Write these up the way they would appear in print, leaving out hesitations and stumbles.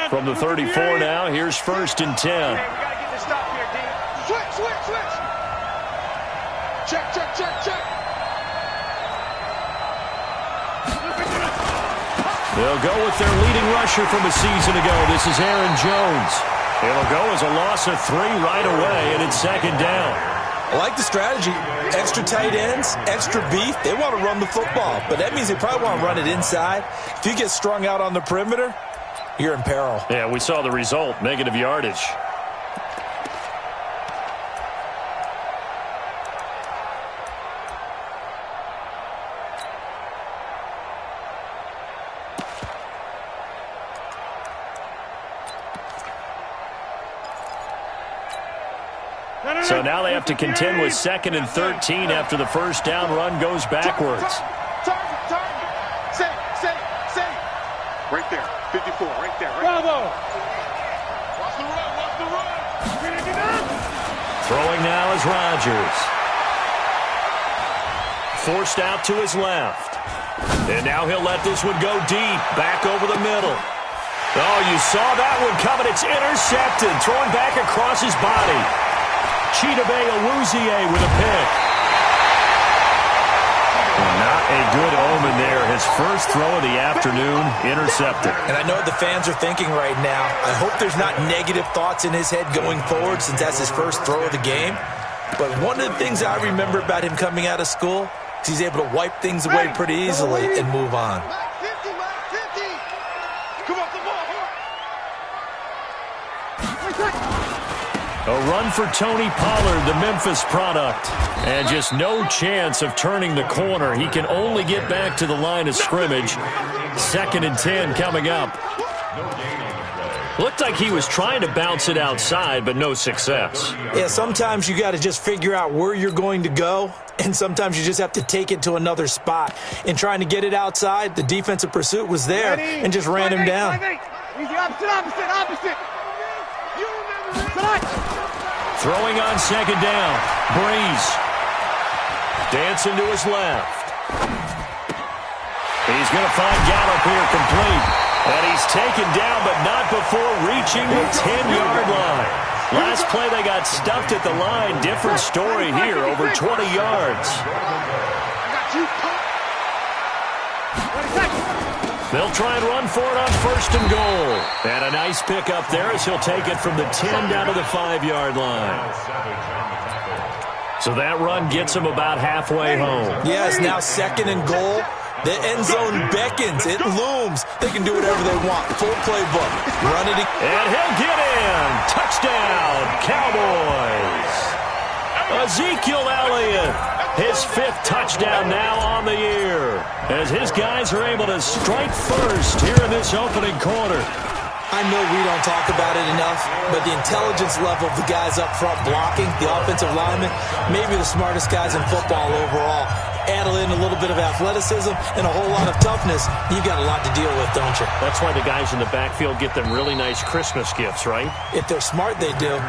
From the 34 now, here's 1st and 10. Hey, we got to get this stop here, D. Switch. Check. They'll go with their leading rusher from a season ago. This is Aaron Jones. It'll go as a loss of 3 right away, and it's 2nd down. I like the strategy. Extra tight ends, extra beef. They want to run the football, but that means they probably want to run it inside. If you get strung out on the perimeter, you're in peril. Yeah, we saw the result, negative yardage. So now they have to contend with 2nd and 13 after the 1st down run goes backwards. Target. Say. Right there. 54, right there. Bravo. Watch the run. Throwing now is Rodgers. Forced out to his left. And now he'll let this one go deep. Back over the middle. Oh, you saw that one coming. It's intercepted. Throwing back across his body. Chidobe Awuzie with a pick. Not a good omen there. His first throw of the afternoon, intercepted. And I know what the fans are thinking right now. I hope there's not negative thoughts in his head going forward since that's his first throw of the game. But one of the things I remember about him coming out of school is he's able to wipe things away pretty easily and move on. A run for Tony Pollard, the Memphis product. And just no chance of turning the corner. He can only get back to the line of scrimmage. 2nd and 10 coming up. Looked like he was trying to bounce it outside, but no success. Yeah, sometimes you got to just figure out where you're going to go, and sometimes you just have to take it to another spot. In trying to get it outside, the defensive pursuit was there and just ran him down. Easy, opposite. Throwing on 2nd down. Breeze. Dancing to his left. He's going to find Gallup here complete. And he's taken down, but not before reaching the 10-yard line. Last play, they got stuffed at the line. Different story here, over 20 yards. They'll try and run for it on 1st and goal. And a nice pick up there as he'll take it from the 10 down to the 5-yard line. So that run gets him about halfway home. Yeah, it's now 2nd and goal. The end zone beckons. It looms. They can do whatever they want. Full playbook. Run it. And he'll get in. Touchdown, Cowboys. Ezekiel Elliott. His 5th touchdown now on the year. As his guys are able to strike first here in this opening quarter. I know we don't talk about it enough, but the intelligence level of the guys up front blocking, the offensive linemen, maybe the smartest guys in football overall. Add in a little bit of athleticism and a whole lot of toughness, you've got a lot to deal with, don't you? That's why the guys in the backfield get them really nice Christmas gifts, right? If they're smart, they do.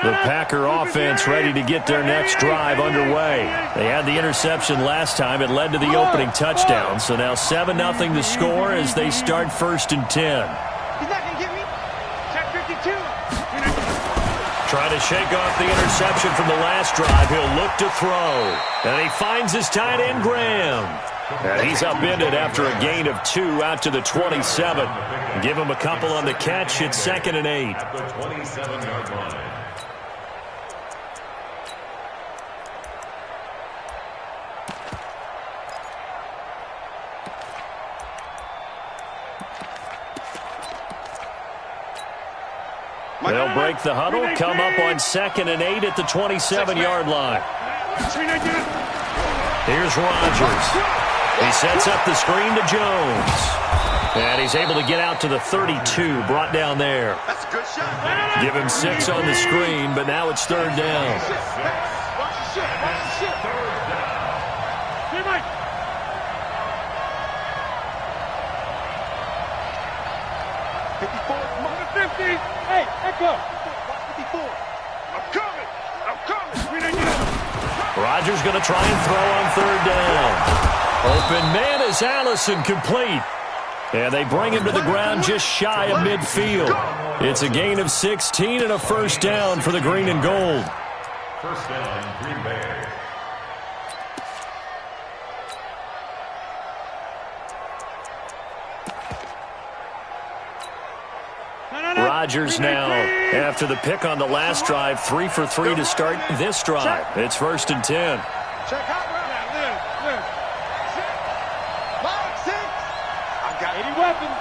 The Packer offense ready to get their next drive underway. They had the interception last time. It led to the opening touchdown. So now 7-0 to score as they start 1st and 10. He's not going to get me. Check 52. Trying to shake off the interception from the last drive. He'll look to throw. And he finds his tight end, Graham. And he's upended after a gain of 2 out to the 27. Give him a couple on the catch. It's 2nd and 8. The 27-yard line. They'll break the huddle, come up on 2nd and 8 at the 27-yard line. Here's Rodgers. He sets up the screen to Jones. And he's able to get out to the 32, brought down there. That's a good shot. Give him 6 on the screen, but now it's 3rd down. Hey, echo. I'm coming. I'm coming. We didn't get it. Rodgers going to try and throw on third down. Open man is Allison, complete. And they bring him to the ground just shy of midfield. It's a gain of 16 and a first down for the green and gold. First down, Green Bay. Rodgers now, after the pick on the last drive, 3 for 3 to start this drive. It's 1st and 10. Check out. I got 80 weapons.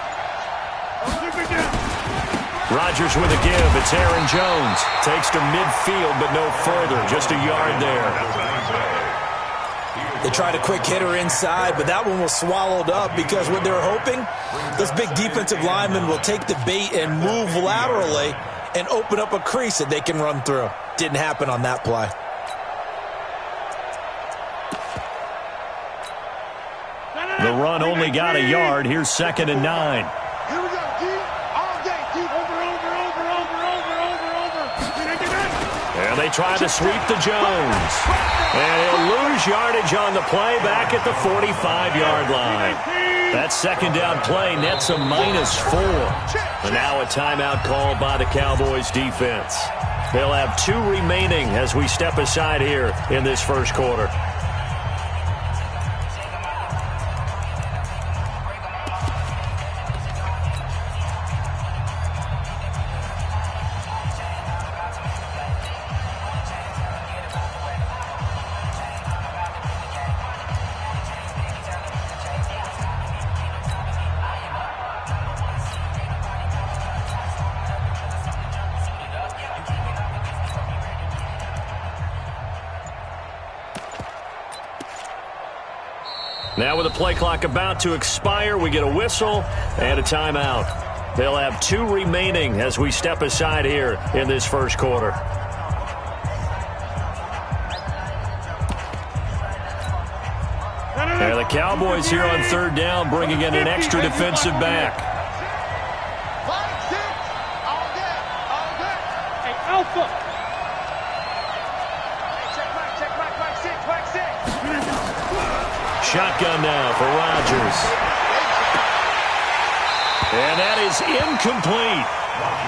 Rodgers with a give. It's Aaron Jones. Takes to midfield, but no further. Just a yard there. They tried a quick hitter inside, but that one was swallowed up because what they're hoping, this big defensive lineman will take the bait and move laterally and open up a crease that they can run through. Didn't happen on that play. The run only got a yard. Here's 2nd and 9. Here we go, D. All day, D. Over. And they try to sweep to Jones. And he'll lose yardage on the play back at the 45-yard line. That second down play nets a -4. And now a timeout called by the Cowboys defense. They'll have 2 remaining as we step aside here in this first quarter. Now with the play clock about to expire, we get a whistle and a timeout. They'll have 2 remaining as we step aside here in this first quarter. And the Cowboys here on third down bringing in an extra defensive back. 5, 6. All day. Hey, Alpha. Check 6. Shotgun now for Rodgers. And that is incomplete.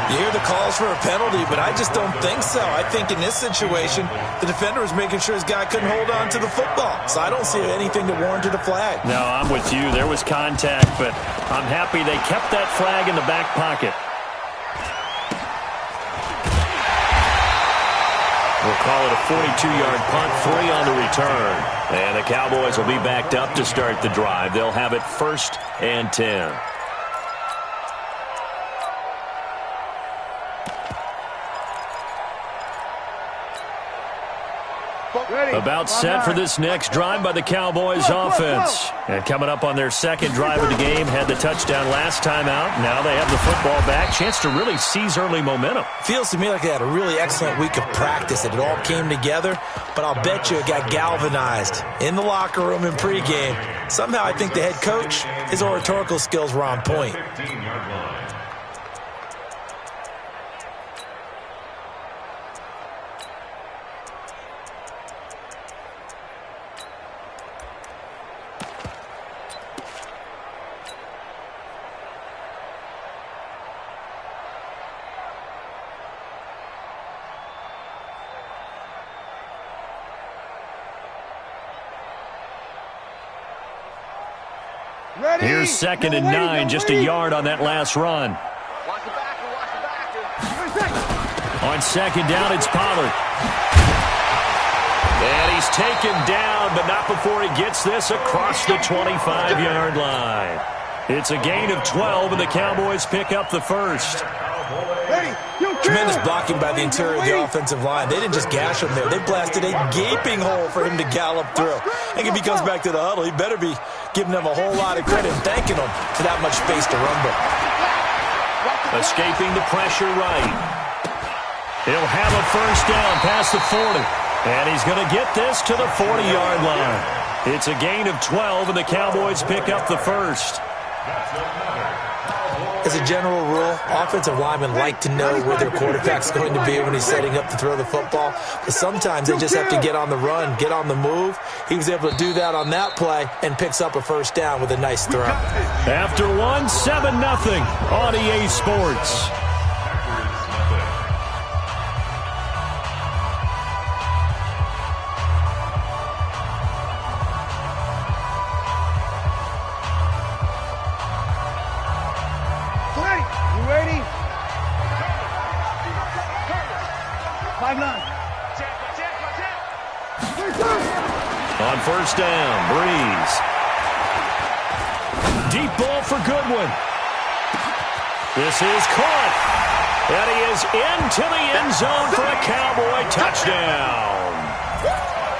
You hear the calls for a penalty, but I just don't think so. I think in this situation, the defender was making sure his guy couldn't hold on to the football. So I don't see anything that warranted a flag. No, I'm with you. There was contact, but I'm happy they kept that flag in the back pocket. We'll call it a 42-yard punt, 3 on the return. And the Cowboys will be backed up to start the drive. They'll have it 1st and 10. About set for this next drive by the Cowboys offense. And coming up on their second drive of the game, had the touchdown last time out. Now they have the football back. Chance to really seize early momentum. Feels to me like they had a really excellent week of practice. It all came together, but I'll bet you it got galvanized in the locker room in pregame. Somehow I think the head coach, his oratorical skills were on point. 15-yard line. Here's 2nd and 9, just a yard on that last run. Watch the back. On second down, it's Pollard. And he's taken down, but not before he gets this across the 25-yard line. It's a gain of 12, and the Cowboys pick up the first. Tremendous blocking by the interior of the offensive line. They didn't just gash him there. They blasted a gaping hole for him to gallop through. And if he comes back to the huddle, he better be giving them a whole lot of credit and thanking them for that much space to rumble. Escaping the pressure right. He'll have a first down past the 40. And he's going to get this to the 40-yard line. It's a gain of 12, and the Cowboys pick up the first. As a general rule, offensive linemen like to know where their quarterback's going to be when he's setting up to throw the football. But sometimes they just have to get on the run, get on the move. He was able to do that on that play and picks up a first down with a nice throw. After one, 7-0 on EA Sports. On first down, Breeze. Deep ball for Goodwin. This is caught. And he is into the end zone for a Cowboy touchdown.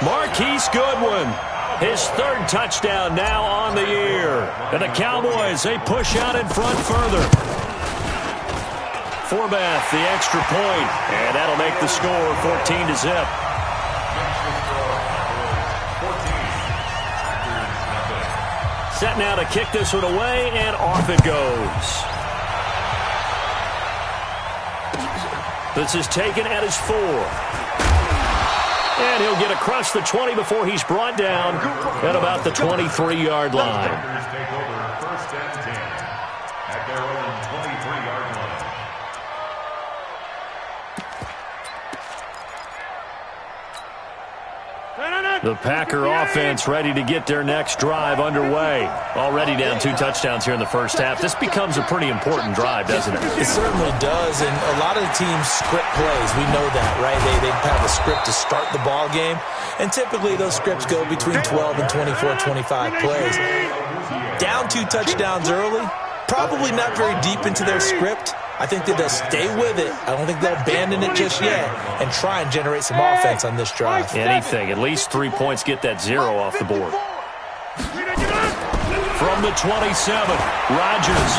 Marquise Goodwin, his third touchdown now on the year. And the Cowboys, they push out in front further. Forbath, the extra point, and that'll make the score 14-0. Set now to kick this one away, and off it goes. This is taken at his 4. And he'll get across the 20 before he's brought down at about the 23-yard line. Take over first and 10 at their own 23-yard line. The Packer offense ready to get their next drive underway. Already down 2 touchdowns here in the first half. This becomes a pretty important drive, doesn't it? It certainly does, and a lot of the teams script plays. We know that, right? They have a script to start the ball game, and typically those scripts go between 12 and 24, 25 plays. Down 2 touchdowns early, probably not very deep into their script. I think that they'll stay with it. I don't think they'll abandon it just yet and try and generate some offense on this drive. Anything. At least 3 points get that 0 off the board. From the 27, Rodgers.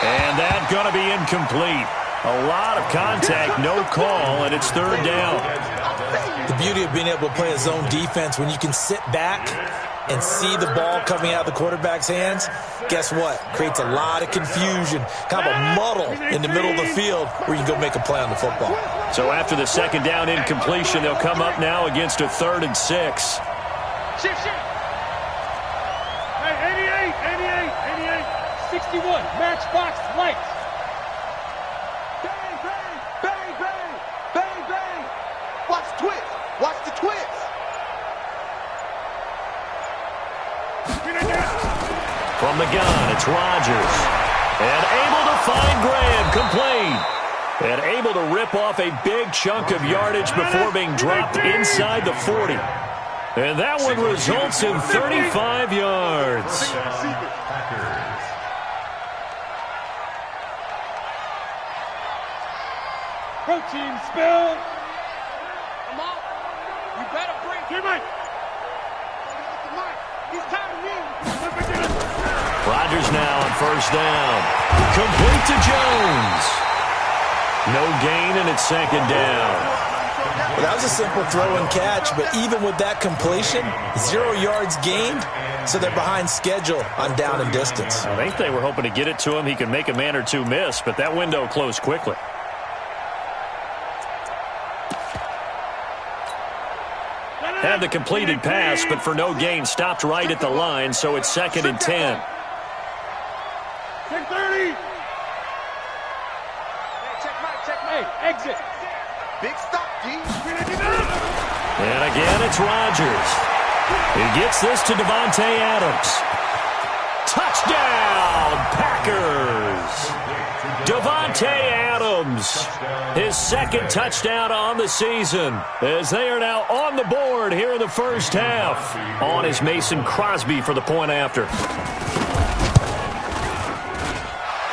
And that's going to be incomplete. A lot of contact, no call, and it's third down. The beauty of being able to play a zone defense when you can sit back and see the ball coming out of the quarterback's hands, guess what? Creates a lot of confusion, kind of a muddle in the middle of the field where you can go make a play on the football. So after the second down incompletion, they'll come up now against a 3rd and 6. Shift. Hey, 88, 61, matchbox lights. Bang, bang, bang, bang, bang, bang. Watch the twist. Watch the twist. From the gun, it's Rodgers. And able to find Graham, complete. And able to rip off a big chunk of yardage before being dropped inside the 40. And that one results in 35 yards. Protein spill. Come on. You better bring him in. He's timing in. Rodgers now on first down. Complete to Jones. No gain, and it's second down. Well, that was a simple throw and catch, but even with that completion, 0 yards gained, so they're behind schedule on down and distance. I think they were hoping to get it to him. He could make a man or two miss, but that window closed quickly. Had the completed pass, but for no gain, stopped right at the line, so it's 2nd and 10. 10-30. Checkmate. Exit. Big stop, D. And again, it's Rodgers. He gets this to Davante Adams. Touchdown, Packers! Davante Adams, his 2nd touchdown on the season, as they are now on the board here in the first half. On is Mason Crosby for the point after.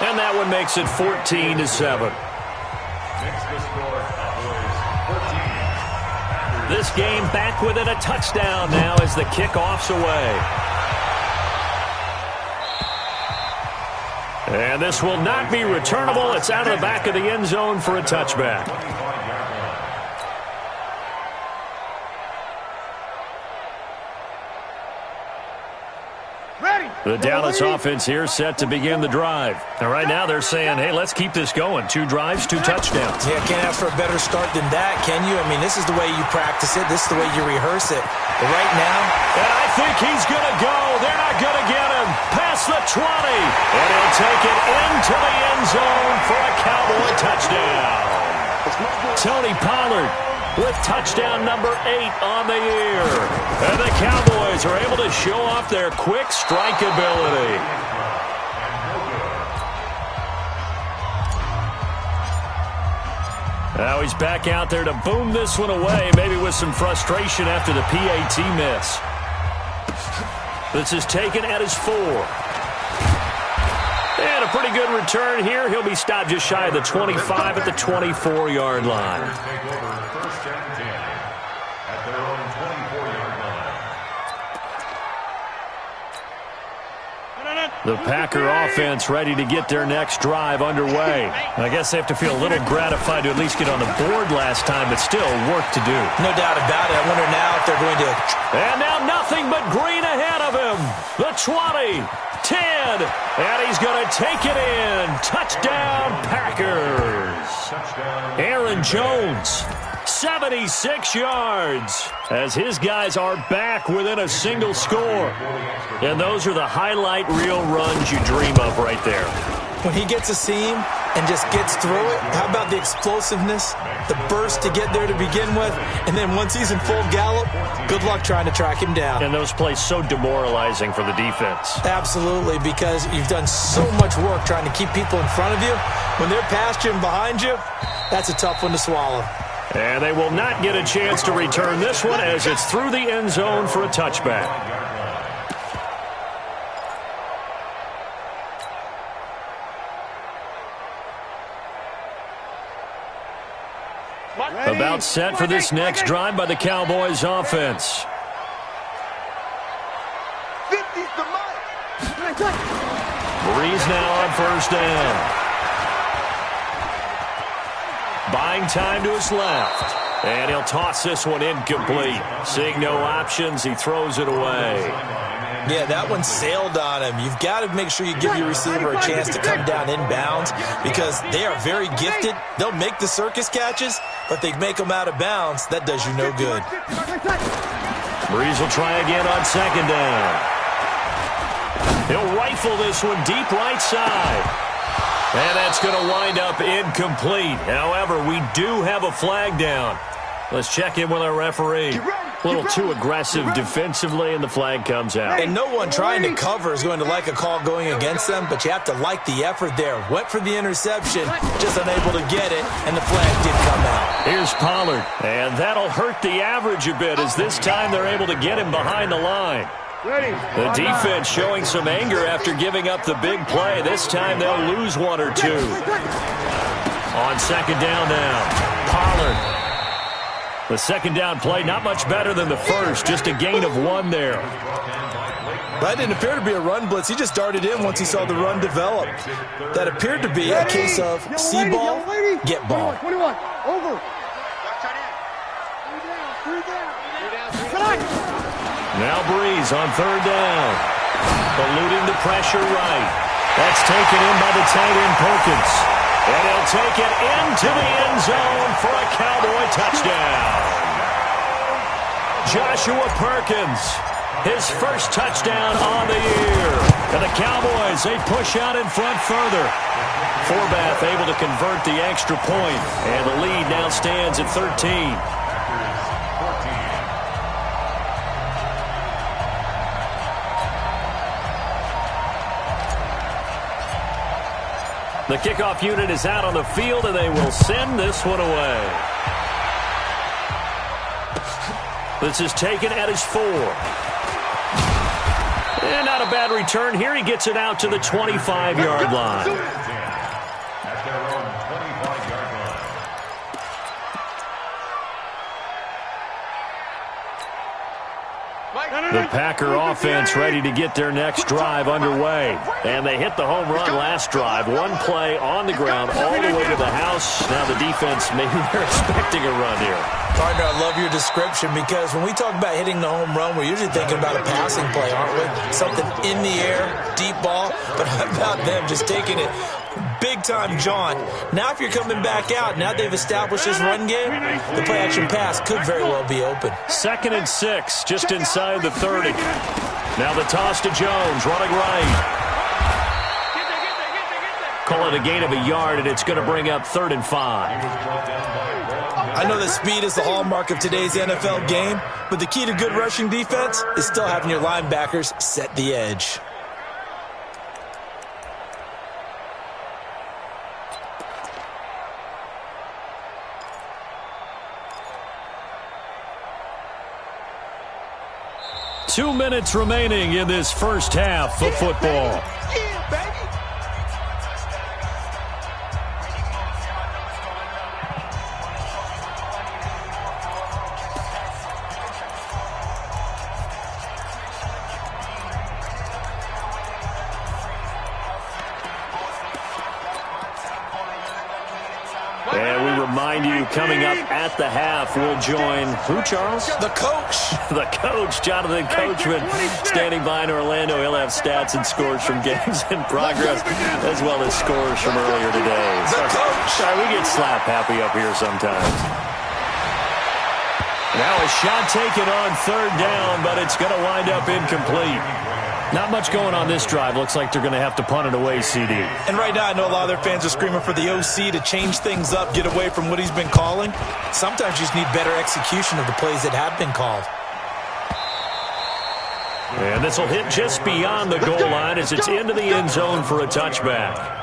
And that one makes it 14-7. This game back within a touchdown now as the kickoff's away. And this will not be returnable. It's out of the back of the end zone for a touchback. The Dallas offense here set to begin the drive. And right now they're saying, hey, let's keep this going. 2 drives, 2 touchdowns. Yeah, can't ask for a better start than that, can you? I mean, this is the way you practice it. This is the way you rehearse it. But right now... And I think he's going to go. They're not going to get him. Past the 20. And he'll take it into the end zone for a Cowboy touchdown. Tony Pollard with touchdown number 8 on the year. And the Cowboys are able to show off their quick strike ability. Now he's back out there to boom this one away, maybe with some frustration after the PAT miss. This is taken at his 4. And a pretty good return here. He'll be stopped just shy of the 25 at the 24-yard line. The Packer offense ready to get their next drive underway. I guess they have to feel a little gratified to at least get on the board last time, but still work to do. No doubt about it. I wonder now if they're going to... And now nothing but green ahead of him. The 20, 10, and he's going to take it in. Touchdown, Packers. Aaron Jones, 76 yards, as his guys are back within a single score. And those are the highlight reel runs you dream of right there. When he gets a seam and just gets through it, how about the explosiveness, the burst to get there to begin with, and then once he's in full gallop, good luck trying to track him down. And those plays so demoralizing for the defense. Absolutely, because you've done so much work trying to keep people in front of you. When they're past you and behind you, that's a tough one to swallow. And they will not get a chance to return this one as it's through the end zone for a touchback. About set for this next drive by the Cowboys offense. 50's the mark. Breeze now on first down. Buying time to his left. And he'll toss this one incomplete. Seeing no options, he throws it away. Yeah, that one sailed on him. You've got to make sure you give your receiver a chance to come down inbounds because they are very gifted. They'll make the circus catches, but they make them out of bounds. That does you no good. Breeze will try again on second down. He'll rifle this one deep right side. And that's going to wind up incomplete. However, we do have a flag down. Let's check in with our referee. A little too aggressive defensively, and the flag comes out. And no one trying to cover is going to like a call going against them, but you have to like the effort there. Went for the interception, just unable to get it, and the flag did come out. Here's Pollard, and that'll hurt the average a bit as this time they're able to get him behind the line. The defense showing some anger after giving up the big play. This time they'll lose 1 or 2. On second down now, Pollard. The second down play, not much better than the first, just a gain of 1 there. That didn't appear to be a run blitz. He just darted in once he saw the run develop. That appeared to be a case of see ball, get ball. 21, over. Now Breeze on third down. Eluding the pressure right. That's taken in by the tight end Perkins. And he'll take it into the end zone for a Cowboy touchdown. Joshua Perkins, his first touchdown on the year. And the Cowboys, they push out in front further. Forbath able to convert the extra point. And the lead now stands at 13. The kickoff unit is out on the field, and they will send this one away. This is taken at his 4. And not a bad return here. He gets it out to the 25-yard line. At their own 25-yard line. The Packer offense ready to get their next drive underway. And they hit the home run last drive. One play on the ground all the way to the house. Now the defense, maybe they're expecting a run here. Partner, I love your description because when we talk about hitting the home run, we're usually thinking about a passing play, aren't we? Something in the air, deep ball. But how about them just taking it big-time jaunt? Now if you're coming back out, now they've established this run game, the play-action pass could very well be open. 2nd and 6, just inside the 30. Now the toss to Jones, running right. Call it a gain of a yard, and it's going to bring up 3rd and 5. I know that speed is the hallmark of today's NFL game, but the key to good rushing defense is still having your linebackers set the edge. Two minutes remaining in this first half of football. Yeah, baby. And we remind you, coming up at the half, we'll join who, Charles? The coach. The coach, Jonathan Coachman, standing by in Orlando. He'll have stats and scores from games in progress, as well as scores from earlier today. The coach. Sorry, we get slap happy up here sometimes. Now a shot taken on 3rd down, but it's going to wind up incomplete. Not much going on this drive. Looks like they're going to have to punt it away, CD. And right now, I know a lot of their fans are screaming for the OC to change things up, get away from what he's been calling. Sometimes you just need better execution of the plays that have been called. And this will hit just beyond the goal line as it's into the end zone for a touchback.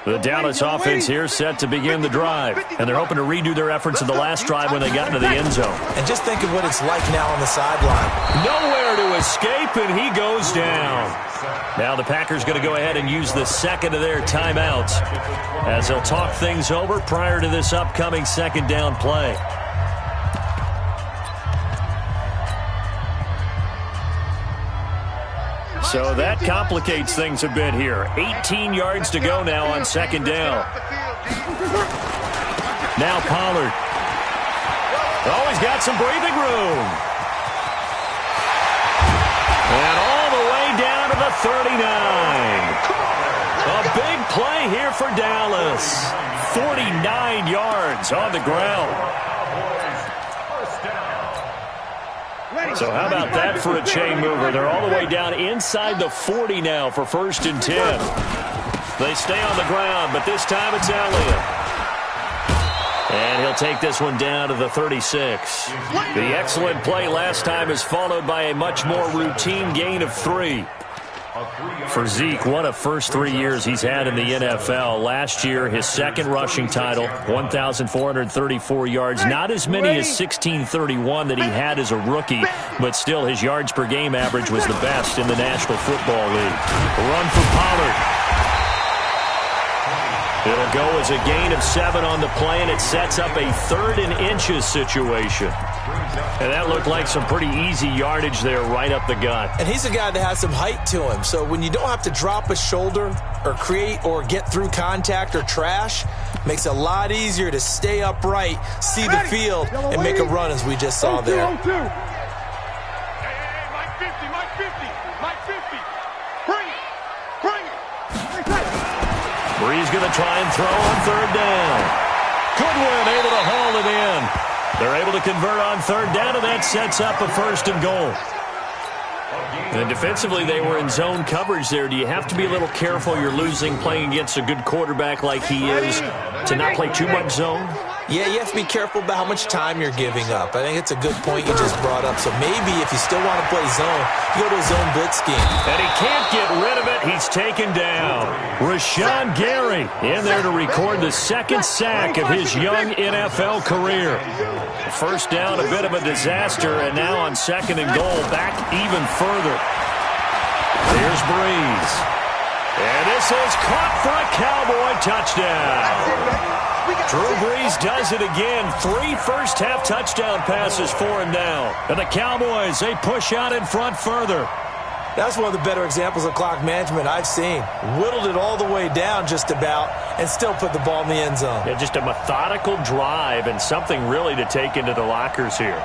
The Dallas offense here set to begin the drive. And they're hoping to redo their efforts in the last drive when they got into the end zone. And just think of what it's like now on the sideline. Nowhere to escape, and he goes down. Now the Packers going to go ahead and use the second of their timeouts as they'll talk things over prior to this upcoming 2nd down play. So that complicates things a bit here. 18 yards to go now on 2nd down. Now Pollard. Oh, he's got some breathing room. And all the way down to the 39. A big play here for Dallas. 49 yards on the ground. So how about that for a chain mover? They're all the way down inside the 40 now for 1st and 10. They stay on the ground, but this time it's Elliott. And he'll take this one down to the 36. The excellent play last time is followed by a much more routine gain of 3. For Zeke, what a first 3 years he's had in the NFL. Last year, his 2nd rushing title, 1,434 yards. Not as many as 1,631 that he had as a rookie, but still his yards per game average was the best in the National Football League. A run for Pollard. It'll go as a gain of 7 on the play, and it sets up a 3rd and inches situation. And that looked like some pretty easy yardage there right up the gut. And he's a guy that has some height to him. So when you don't have to drop a shoulder or create or get through contact or trash, makes it a lot easier to stay upright, see the field, and make a run as we just saw there. Hey, Mike 50, Mike 50, Mike 50. Bring it, bring it. Bree's going to try and throw on 3rd down. Goodwin able to haul it in. They're able to convert on 3rd down, and that sets up a 1st and goal. And defensively, they were in zone coverage there. Do you have to be a little careful? You're losing playing against a good quarterback like he is to not play too much zone? Yeah, you have to be careful about how much time you're giving up. I think it's a good point you just brought up. So maybe if you still want to play zone, you go to a zone blitz scheme. And he can't get rid of it. He's taken down. Rashawn Gary in there to record the 2nd sack of his young NFL career. 1st down, a bit of a disaster, and now on 2nd and goal, back even further. Here's Breeze. And this is caught for a Cowboy touchdown. Drew Brees does it again. 3 first-half touchdown passes for him now. And the Cowboys, they push out in front further. That's one of the better examples of clock management I've seen. Whittled it all the way down just about and still put the ball in the end zone. Yeah, just a methodical drive and something really to take into the lockers here.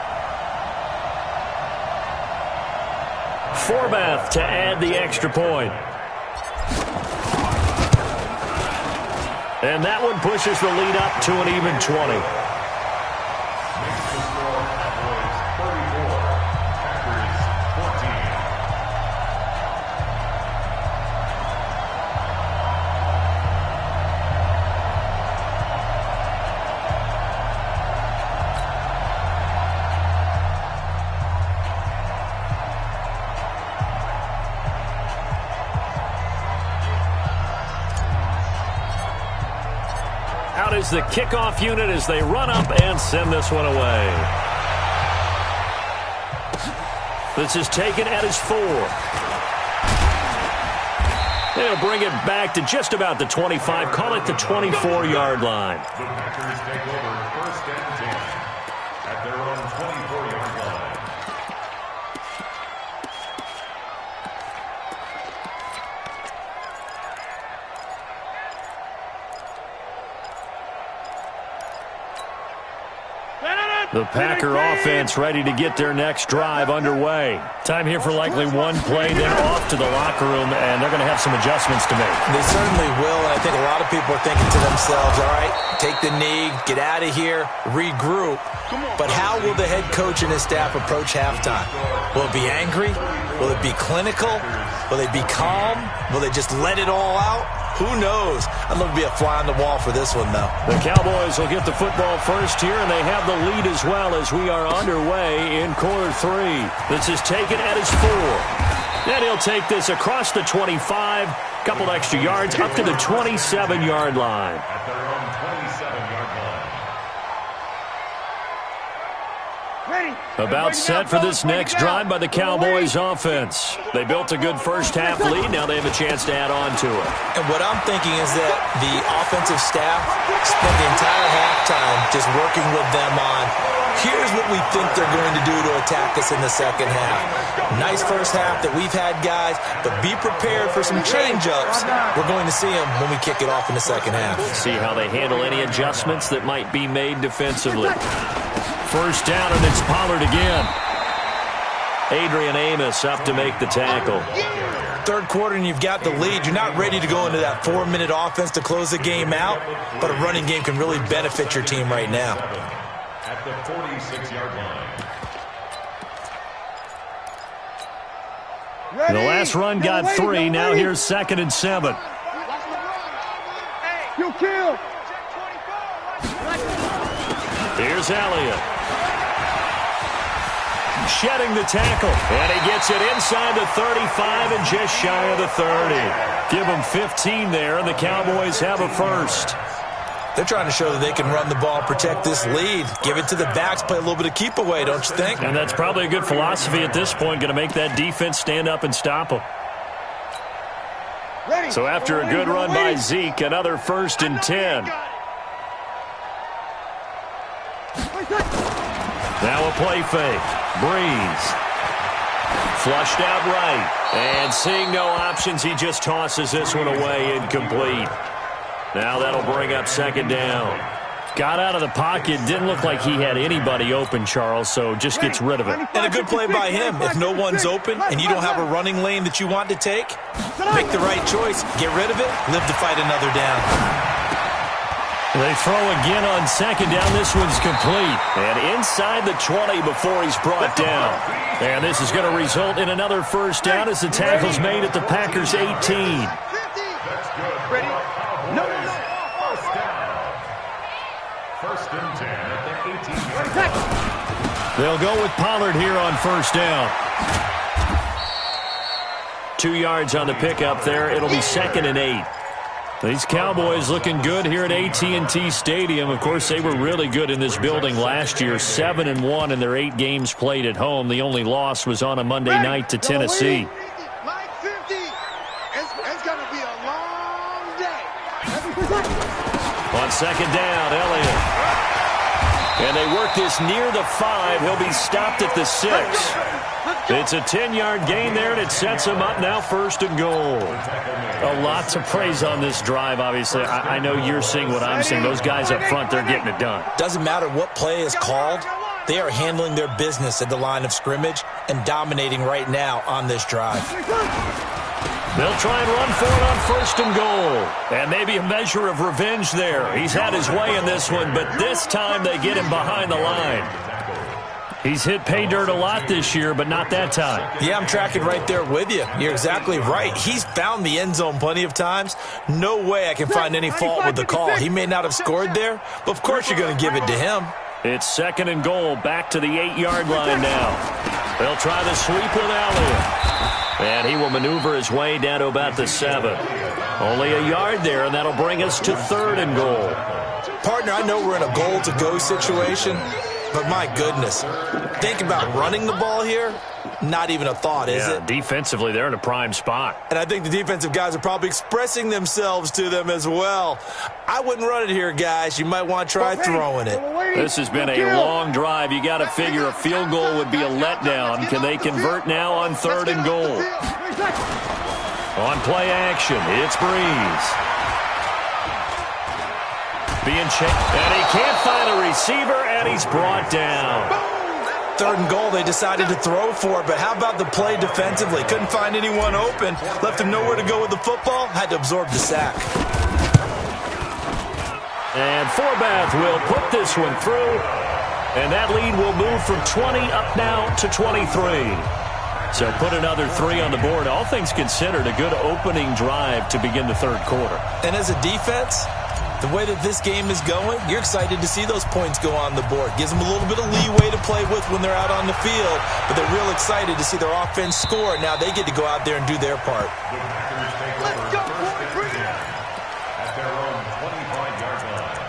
Forbath to add the extra point. And that one pushes the lead up to an even 20. Out is the kickoff unit as they run up and send this one away. This is taken at his 4. They'll bring it back to just about the 25, call it the 24-yard line. The Packers take over 1st and 10 at their own 24-yard line. The Packer offense ready to get their next drive underway. Time here for likely one play, then off to the locker room, and they're going to have some adjustments to make. They certainly will, and I think a lot of people are thinking to themselves, all right, take the knee, get out of here, regroup. But how will the head coach and his staff approach halftime? Will it be angry? Will it be clinical? Will they be calm? Will they just let it all out? Who knows? I'd love to be a fly on the wall for this one, though. The Cowboys will get the football first here, and they have the lead as well as we are underway in quarter 3. This is taken at his 4. And he'll take this across the 25, couple extra yards, up to the 27-yard line. At their own 27-yard line. About set for this next drive by the Cowboys offense. They built a good first-half lead. Now they have a chance to add on to it. And what I'm thinking is that the offensive staff spent the entire halftime just working with them on, here's what we think they're going to do to attack us in the second half. Nice first half that we've had, guys, but be prepared for some change-ups. We're going to see them when we kick it off in the second half. See how they handle any adjustments that might be made defensively. First down, and it's Pollard again. Adrian Amos up to make the tackle. Third quarter, and you've got the lead. You're not ready to go into that 4-minute offense to close the game out, but a running game can really benefit your team right now. At the 46-yard line. The last run got 3. Now here's 2nd and 7. You kill. Here's Elliott. Shedding the tackle. And he gets it inside the 35 and just shy of the 30. Give him 15 there, and the Cowboys have a first. They're trying to show that they can run the ball, protect this lead. Give it to the backs, play a little bit of keep away, don't you think? And that's probably a good philosophy at this point, going to make that defense stand up and stop them. So after a good run by Zeke, another 1st and 10. Now a play fake. Breeze. Flushed out right. And seeing no options, he just tosses this one away incomplete. Now that'll bring up 2nd down. Got out of the pocket. Didn't look like he had anybody open, Charles, so just gets rid of it. And a good play by him. If no one's open and you don't have a running lane that you want to take, make the right choice. Get rid of it. Live to fight another down. They throw again on 2nd down. This one's complete. And inside the 20 before he's brought down. And this is going to result in another 1st down as the tackle's made at the Packers' 18. That's good. Ready? No. 1st down. 1st and 10 at the 18-yard line. They'll go with Pollard here on 1st down. 2 yards on the pickup there. It'll be 2nd and 8. These Cowboys looking good here at AT&T Stadium. Of course, they were really good in this building last year. 7-1 in their 8 games played at home. The only loss was on a Monday night to Tennessee. Like 50. It's going to be a second down, Elliott. And they work this near the 5. He'll be stopped at the 6. It's a 10-yard gain there, and it sets him up now 1st and goal. A lot to praise on this drive, obviously. I know you're seeing what I'm seeing. Those guys up front, they're getting it done. Doesn't matter what play is called. They are handling their business at the line of scrimmage and dominating right now on this drive. They'll try and run for it on 1st and goal. And maybe a measure of revenge there. He's had his way in this one, but this time they get him behind the line. He's hit pay dirt a lot this year, but not that time. Yeah, I'm tracking right there with you. You're exactly right. He's found the end zone plenty of times. No way I can find any fault with the call. He may not have scored there, but of course you're going to give it to him. It's 2nd and goal, back to the 8-yard line now. They'll try the sweep with Elliott. And he will maneuver his way down to about the 7. Only a yard there, and that'll bring us to 3rd and goal. Partner, I know we're in a goal-to-go situation, but my goodness, think about running the ball here. Not even a thought, is it? Defensively, they're in a prime spot. And I think the defensive guys are probably expressing themselves to them as well. I wouldn't run it here, guys. You might want to try throwing it. This has been a long drive. You got to figure a field goal would be a letdown. Can they convert now on 3rd and goal? On play action, it's Breeze. Being checked, and he can't find a receiver, and he's brought down. 3rd and goal, they decided to throw for it, but how about the play defensively? Couldn't find anyone open, left him nowhere to go with the football, had to absorb the sack. And Forbath will put this one through, and that lead will move from 20 up now to 23. So put another 3 on the board. All things considered, a good opening drive to begin the 3rd quarter. And as a defense, the way that this game is going, you're excited to see those points go on the board. Gives them a little bit of leeway to play with when they're out on the field, but they're real excited to see their offense score. Now they get to go out there and do their part. Let's go, boys. Bring it. At their own 25-yard line.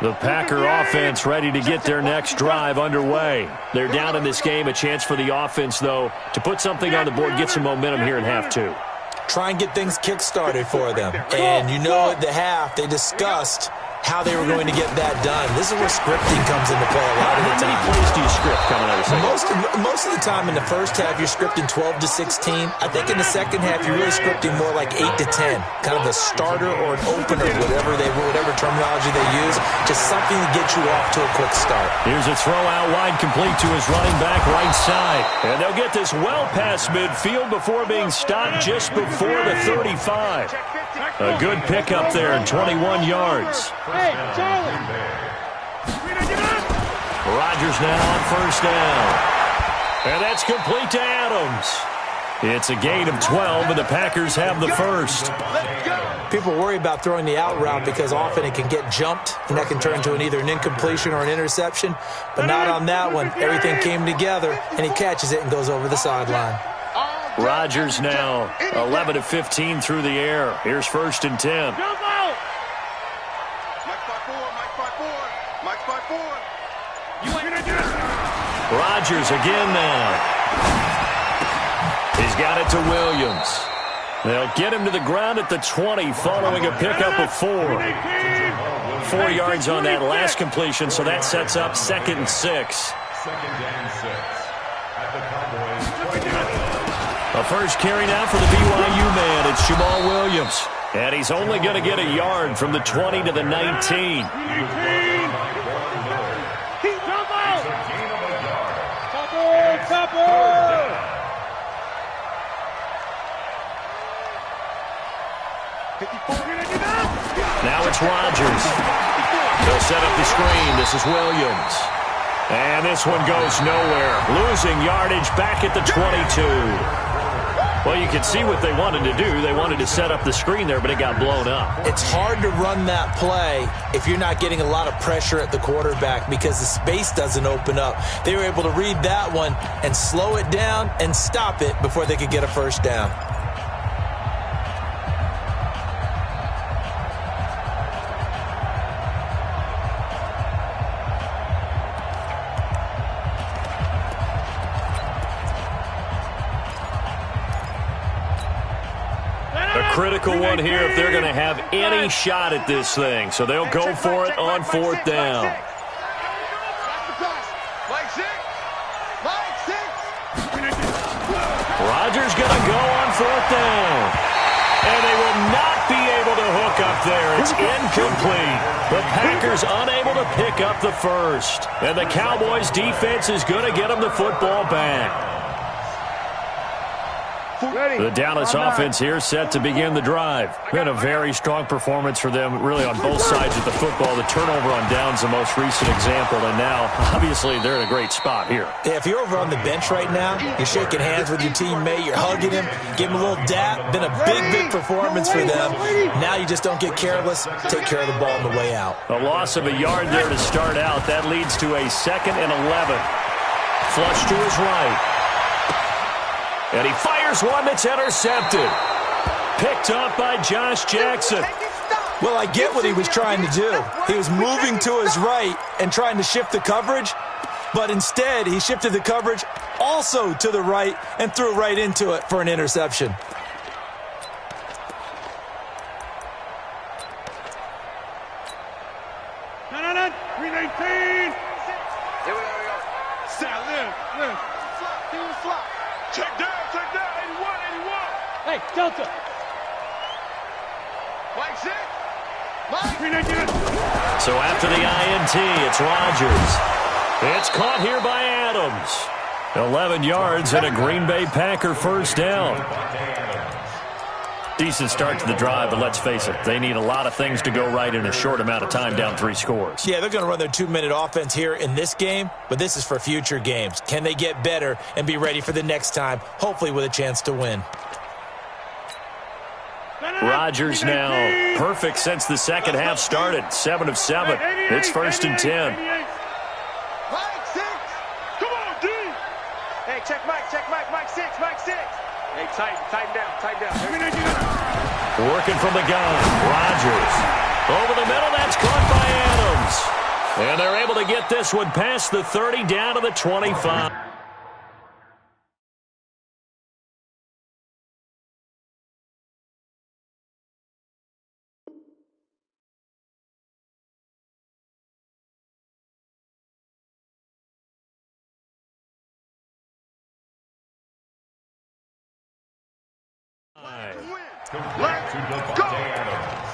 The Packer offense ready to get their next drive underway. They're down in this game. A chance for the offense, though, to put something on the board, get some momentum here in half 2. Try and get things kick-started for them. And you know at the half, they discussed how they were going to get that done. This is where scripting comes into play a lot of the time. How many plays do you script coming out of second? Most of the time in the first half, you're scripting 12 to 16. I think in the second half, you're really scripting more like 8 to 10. Kind of a starter or an opener, whatever terminology they use. Just something to get you off to a quick start. Here's a throw out wide, complete to his running back right side. And they'll get this well past midfield before being stopped just before the 35. A good pickup there in 21 yards. Hey, Charlie! Rodgers now on 1st down. And that's complete to Adams. It's a gain of 12, and the Packers have the first. People worry about throwing the out route because often it can get jumped, and that can turn into either an incompletion or an interception. But not on that one. Everything came together, and he catches it and goes over the sideline. Rodgers now 11 of 15 through the air. Here's 1st and 10. Jump out! Mike 5-4, Mike 5-4, Mike 5-4. You ain't gonna do it. Rodgers again now. He's got it to Williams. They'll get him to the ground at the 20 following a pickup of 4. 4 yards on that last completion, so that sets up 2nd and 6. 2nd and 6. At the Cowboys' 20. A first carry now for the BYU man. It's Jamal Williams. And he's only going to get a yard from the 20 to the 19. Now it's Rodgers. They'll set up the screen. This is Williams. And this one goes nowhere. Losing yardage back at the 22. Well, you can see what they wanted to do. They wanted to set up the screen there, but it got blown up. It's hard to run that play if you're not getting a lot of pressure at the quarterback because the space doesn't open up. They were able to read that one and slow it down and stop it before they could get a first down. critical one here if they're going to have any shot at this thing. So they'll go for it on fourth down. Rodgers going to go on fourth down. And they will not be able to hook up there. It's incomplete. The Packers unable to pick up the first. And the Cowboys' defense is going to get them the football back. The Dallas offense here set to begin the drive. Been a very strong performance for them, really, on both sides of the football. The turnover on downs the most recent example, and now, obviously, they're in a great spot here. Yeah, if you're over on the bench right now, you're shaking hands with your teammate, you're hugging him, give him a little dap. Been a big performance for them. Now you just don't get careless. Take care of the ball on the way out. A loss of a yard there to start out. That leads to a 2nd and 11. Flush to his right. And he fires one that's intercepted. Picked up by Josh Jackson. Well, I get what he was trying to do. He was moving to his right and trying to shift the coverage, but instead he shifted the coverage also to the right and threw right into it for an interception. No. 319. Here we go. Sal, live. Flop, team flop. Check down. 81. Hey, Delta. Mike 6. Mike. 319. So after the INT, it's Rodgers. It's caught here by Adams. 11 yards and a Green Bay Packer first down. Decent start to the drive, but let's face it, they need a lot of things to go right in a short amount of time, down 3 scores. Yeah, they're going to run their 2-minute offense here in this game, but this is for future games. Can they get better and be ready for the next time, hopefully with a chance to win? Rodgers now perfect since the second half started. 7 of 7. It's 1st and 10. Mike 6. Come on, D. Hey, check Mike. Mike 6. Hey, tighten down. Working from the gun. Rodgers. Over the middle, that's caught by Adams. And they're able to get this one past the 30 down to the 25. Complete to Devontae Adams.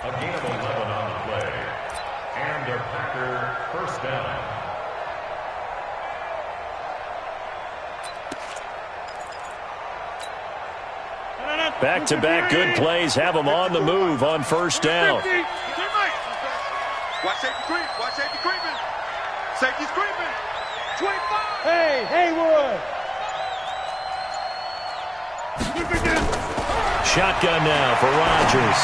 A gain of 11 on the play. And a Packer first down. Back-to-back good plays have them on the move on first down. Watch safety creeping. Safety's creeping. 25. Hey, Haywood. Shotgun now for Rodgers.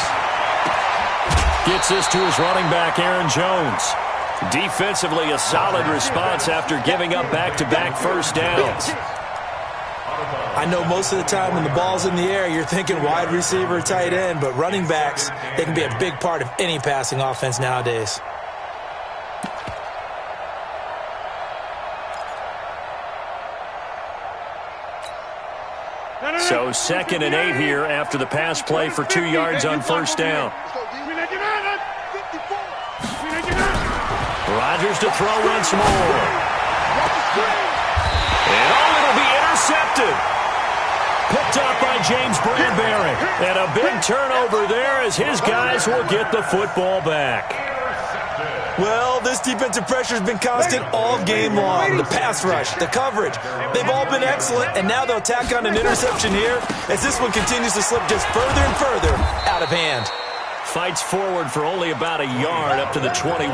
Gets this to his running back, Aaron Jones. Defensively, a solid response after giving up back-to-back first downs. I know most of the time when the ball's in the air, you're thinking wide receiver, tight end, but running backs, they can be a big part of any passing offense nowadays. So 2nd and 8 here after the pass play for 2 yards on first down. Rodgers to throw once more. And it'll be intercepted. Picked up by James Bradbury. And a big turnover there as his guys will get the football back. Well, this defensive pressure has been constant all game long. The pass rush, the coverage, they've all been excellent, and now they'll tack on an interception here as this one continues to slip just further and further out of hand. Fights forward for only about a yard up to the 21.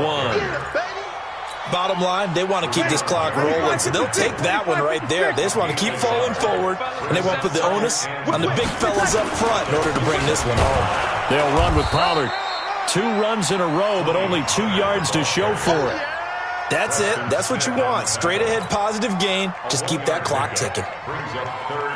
Bottom line, they want to keep this clock rolling, so they'll take that one right there. They just want to keep falling forward, and they want to put the onus on the big fellas up front in order to bring this one home. They'll run with Pollard. 2 runs in a row, but only 2 yards to show for it. That's it. That's what you want. Straight ahead positive gain. Just keep that clock ticking. Brings up 3rd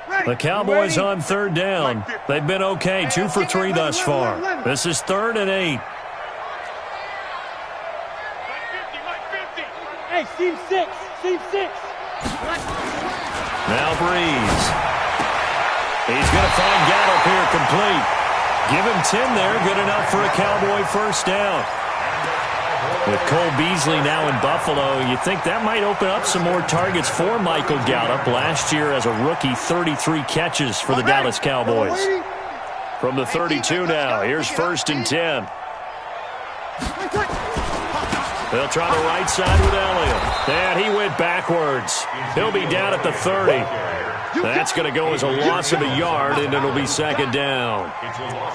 and 8. The Cowboys on 3rd down. They've been okay, 2 for 3 thus far. This is 3rd and 8. Hey, Steve 6. Seam 6. Now Breeze. He's going to find Gallup here complete. Give him 10 there. Good enough for a Cowboy first down. With Cole Beasley now in Buffalo, you think that might open up some more targets for Michael Gallup. Last year as a rookie, 33 catches for the Dallas Cowboys. From the 32 now, here's 1st and 10. They'll try the right side with Elliott. And he went backwards. He'll be down at the 30. That's going to go as a loss of a yard, and it'll be 2nd down.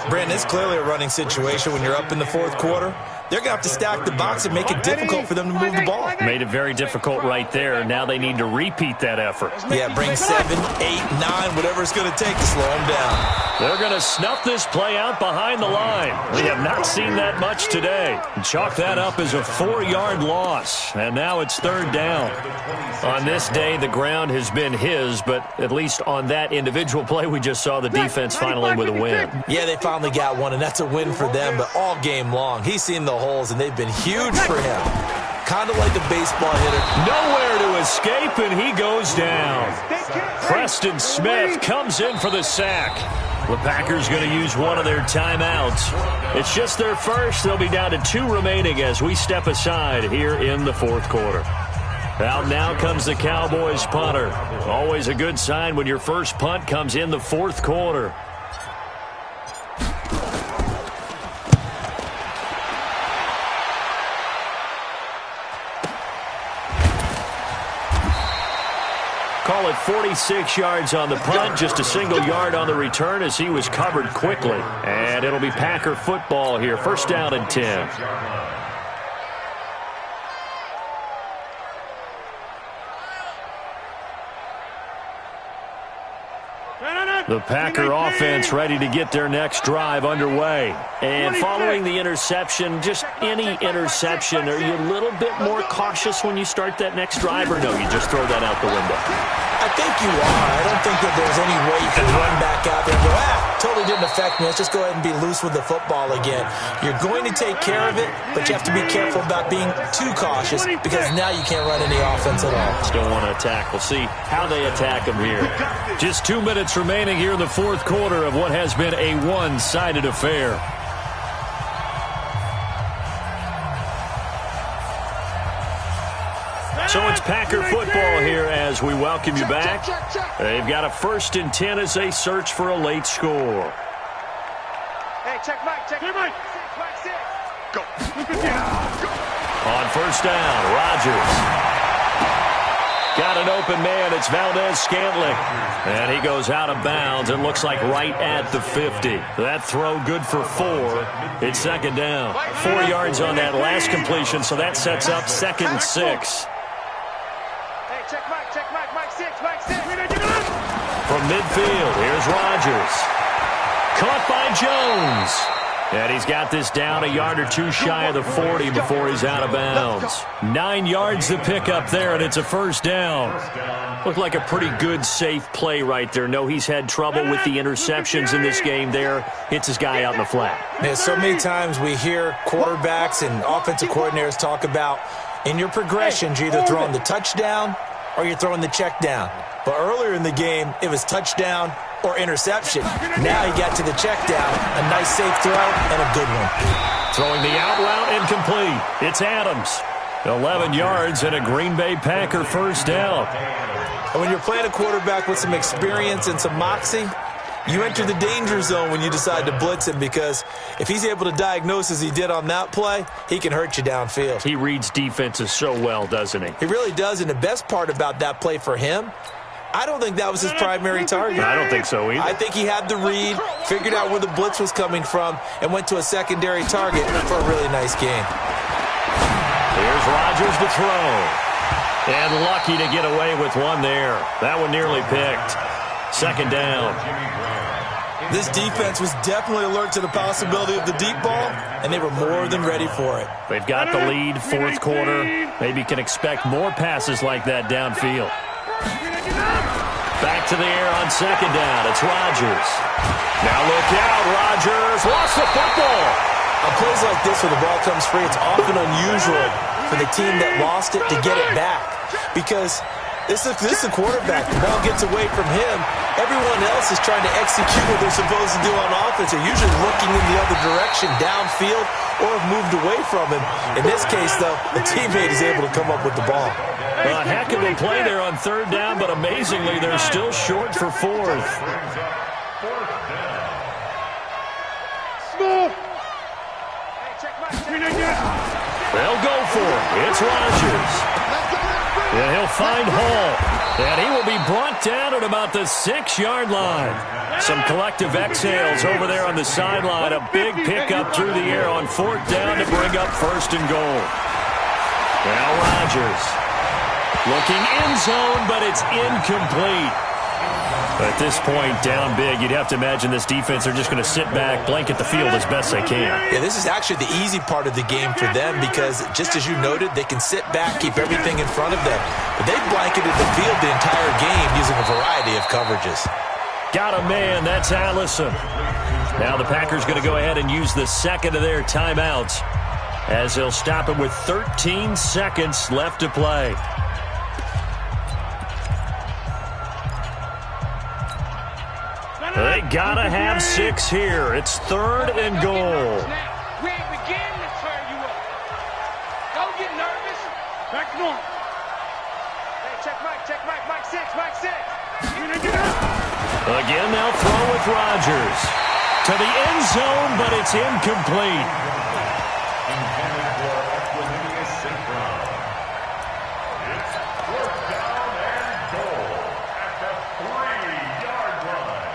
Brandon, it's clearly a running situation when you're up in the 4th quarter. They're going to have to stack the box and make it difficult for them to move the ball. Made it very difficult right there. Now they need to repeat that effort. Yeah, bring 7, 8, 9, whatever it's going to take to slow them down. They're going to snuff this play out behind the line. We have not seen that much today. Chalk that up as a 4-yard loss, and now it's 3rd down. On this day, the ground has been his, but at least on that individual play, we just saw the defense finally with a win. Yeah, they finally got one, and that's a win for them, but all game long, he's seen the holes, and they've been huge for him. Kind of like a baseball hitter. Nowhere to escape, and he goes down. Preston Smith comes in for the sack. The Packers going to use one of their timeouts. It's just their first. They'll be down to 2 remaining as we step aside here in the 4th quarter. Out now comes the Cowboys punter. Always a good sign when your first punt comes in the 4th quarter. Call it 46 yards on the punt, just a single yard on the return as he was covered quickly. And it'll be Packer football here. 1st down and 10. The Packer offense ready to get their next drive underway. And following the interception, just any interception, are you a little bit more cautious when you start that next drive, or no, you just throw that out the window? I think you are. I don't think that there's any way you can run back out there and go, totally didn't affect me. Let's just go ahead and be loose with the football again. You're going to take care of it, but you have to be careful about being too cautious because now you can't run any offense at all. Still want to attack. We'll see how they attack them here. Just 2 minutes remaining here in the 4th quarter of what has been a one-sided affair. So it's Packer football here as we welcome you back. They've got a 1st and 10 as they search for a late score. Hey, check Mike, check Mike. Mike 6. Go. On 1st down, Rodgers. Got an open man. It's Valdez-Scantling. And he goes out of bounds. It looks like right at the 50. That throw good for 4. It's 2nd down. 4 yards on that last completion, so that sets up 2nd and 6. From midfield, here's Rodgers. Caught by Jones. And he's got this down a yard or 2 shy of the 40 before he's out of bounds. 9 yards to pick up there, and it's a 1st down. Looked like a pretty good, safe play right there. No, he's had trouble with the interceptions in this game there. Hits his guy out in the flat. Yeah, so many times we hear quarterbacks and offensive coordinators talk about in your progressions, you're either throwing the touchdown or you're throwing the check down. But earlier in the game, it was touchdown or interception. Now he got to the check down, a nice safe throw, and a good one. Throwing the out route incomplete. It's Adams. 11 yards and a Green Bay Packer 1st down. And when you're playing a quarterback with some experience and some moxie, you enter the danger zone when you decide to blitz him, because if he's able to diagnose as he did on that play, he can hurt you downfield. He reads defenses so well, doesn't he? He really does, and the best part about that play for him, I don't think that was his primary target. I don't think so either. I think he had the read, figured out where the blitz was coming from, and went to a secondary target for a really nice game. Here's Rodgers to throw. And lucky to get away with one there. That one nearly picked. 2nd down. This defense was definitely alert to the possibility of the deep ball, and they were more than ready for it. They've got the lead, 4th quarter. Maybe can expect more passes like that downfield. Back to the air on 2nd down. It's Rodgers. Now look out. Rodgers lost the football. On plays like this where the ball comes free, it's often unusual for the team that lost it to get it back because this is the quarterback. The ball gets away from him. Everyone else is trying to execute what they're supposed to do on offense. They're usually looking in the other direction, downfield, or have moved away from him. In this case, though, the teammate is able to come up with the ball. A heck of a play there on third down, but amazingly, they're still short for fourth. They'll go for it. It's Rodgers. And he'll find Hall. And he will be brought down at about the 6-yard line. Some collective exhales over there on the sideline. A big pickup through the air on fourth down to bring up first and goal. Now Rodgers. Looking end zone, but it's incomplete. At this point, down big, you'd have to imagine this defense are just going to sit back, blanket the field as best they can. Yeah, this is actually the easy part of the game for them because, just as you noted, they can sit back, keep everything in front of them. But they've blanketed the field the entire game using a variety of coverages. Got a man. That's Allison. Now the Packers going to go ahead and use the second of their timeouts as they'll stop it with 13 seconds left to play. They gotta have 6 here. It's third and goal. We ain't beginning to turn you up. Don't get nervous. Back north. Hey, check Mike, Mike 6, Mike 6. Again, they'll throw with Rodgers. To the end zone, but it's incomplete. Intended for Equanimeous Synchron. It's fourth down and goal at the 3-yard line.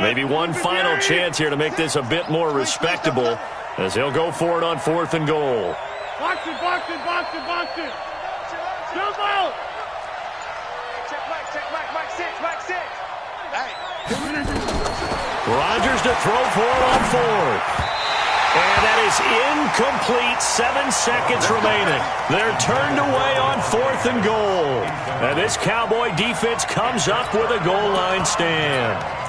Maybe one final chance here to make this a bit more respectable as he'll go for it on fourth and goal. Box it, box it, box it, box it. Jump out. Check Mike 6, Mike 6. Hey. Rodgers to throw for it on fourth. And that is incomplete. 7 seconds remaining. They're turned away on fourth and goal. And this Cowboy defense comes up with a goal line stand.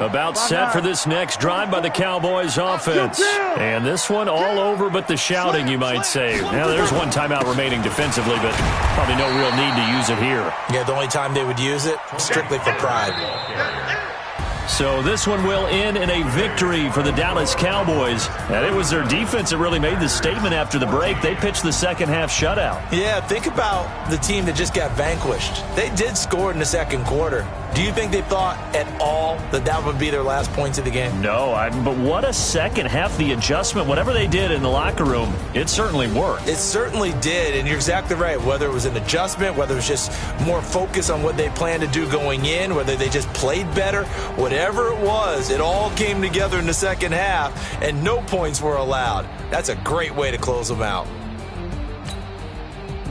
About set for this next drive by the Cowboys offense. And this one all over but the shouting, you might say. Now, there's one timeout remaining defensively, but probably no real need to use it here. Yeah, the only time they would use it, strictly for pride. So this one will end in a victory for the Dallas Cowboys. And it was their defense that really made the statement after the break. They pitched the second half shutout. Yeah, think about the team that just got vanquished. They did score in the second quarter. Do you think they thought at all that that would be their last points of the game? No, but what a second half. The adjustment, whatever they did in the locker room, it certainly worked. It certainly did, and you're exactly right. Whether it was an adjustment, whether it was just more focus on what they planned to do going in, whether they just played better, whatever it was, it all came together in the second half, and no points were allowed. That's a great way to close them out.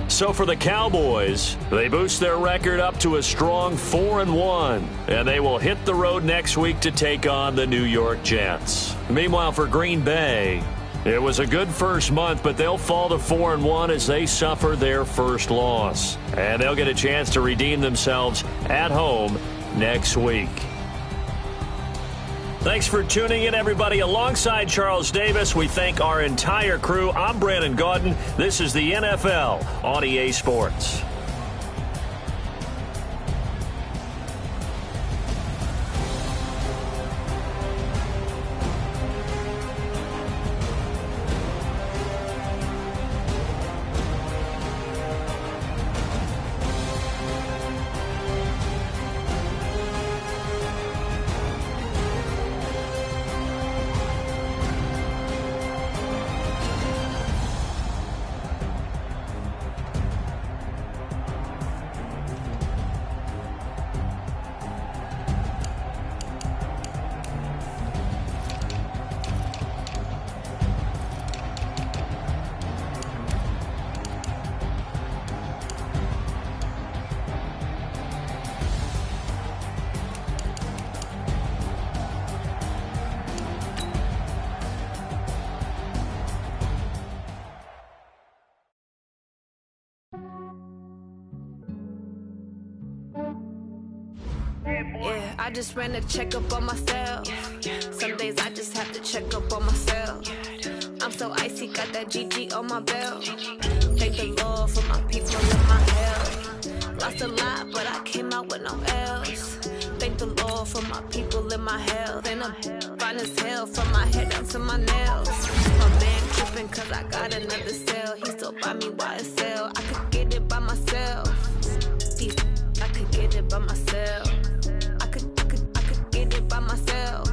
So for the Cowboys, they boost their record up to a strong 4-1, and they will hit the road next week to take on the New York Jets. Meanwhile, for Green Bay, it was a good first month, but they'll fall to 4-1 as they suffer their first loss. And they'll get a chance to redeem themselves at home next week. Thanks for tuning in, everybody. Alongside Charles Davis, we thank our entire crew. I'm Brandon Gaudin. This is the NFL on EA Sports. I just ran a checkup on myself. Some days I just have to check up on myself. I'm so icy, got that GG on my belt. Thank the Lord for my people in my health. Lost a lot, but I came out with no L's. Thank the Lord for my people in my health. And I'm fine as hell from my head down to my nails. My man tripping cause I got another cell. He still buy me YSL. I could get it by myself. I could get it by myself. I could get it by myself.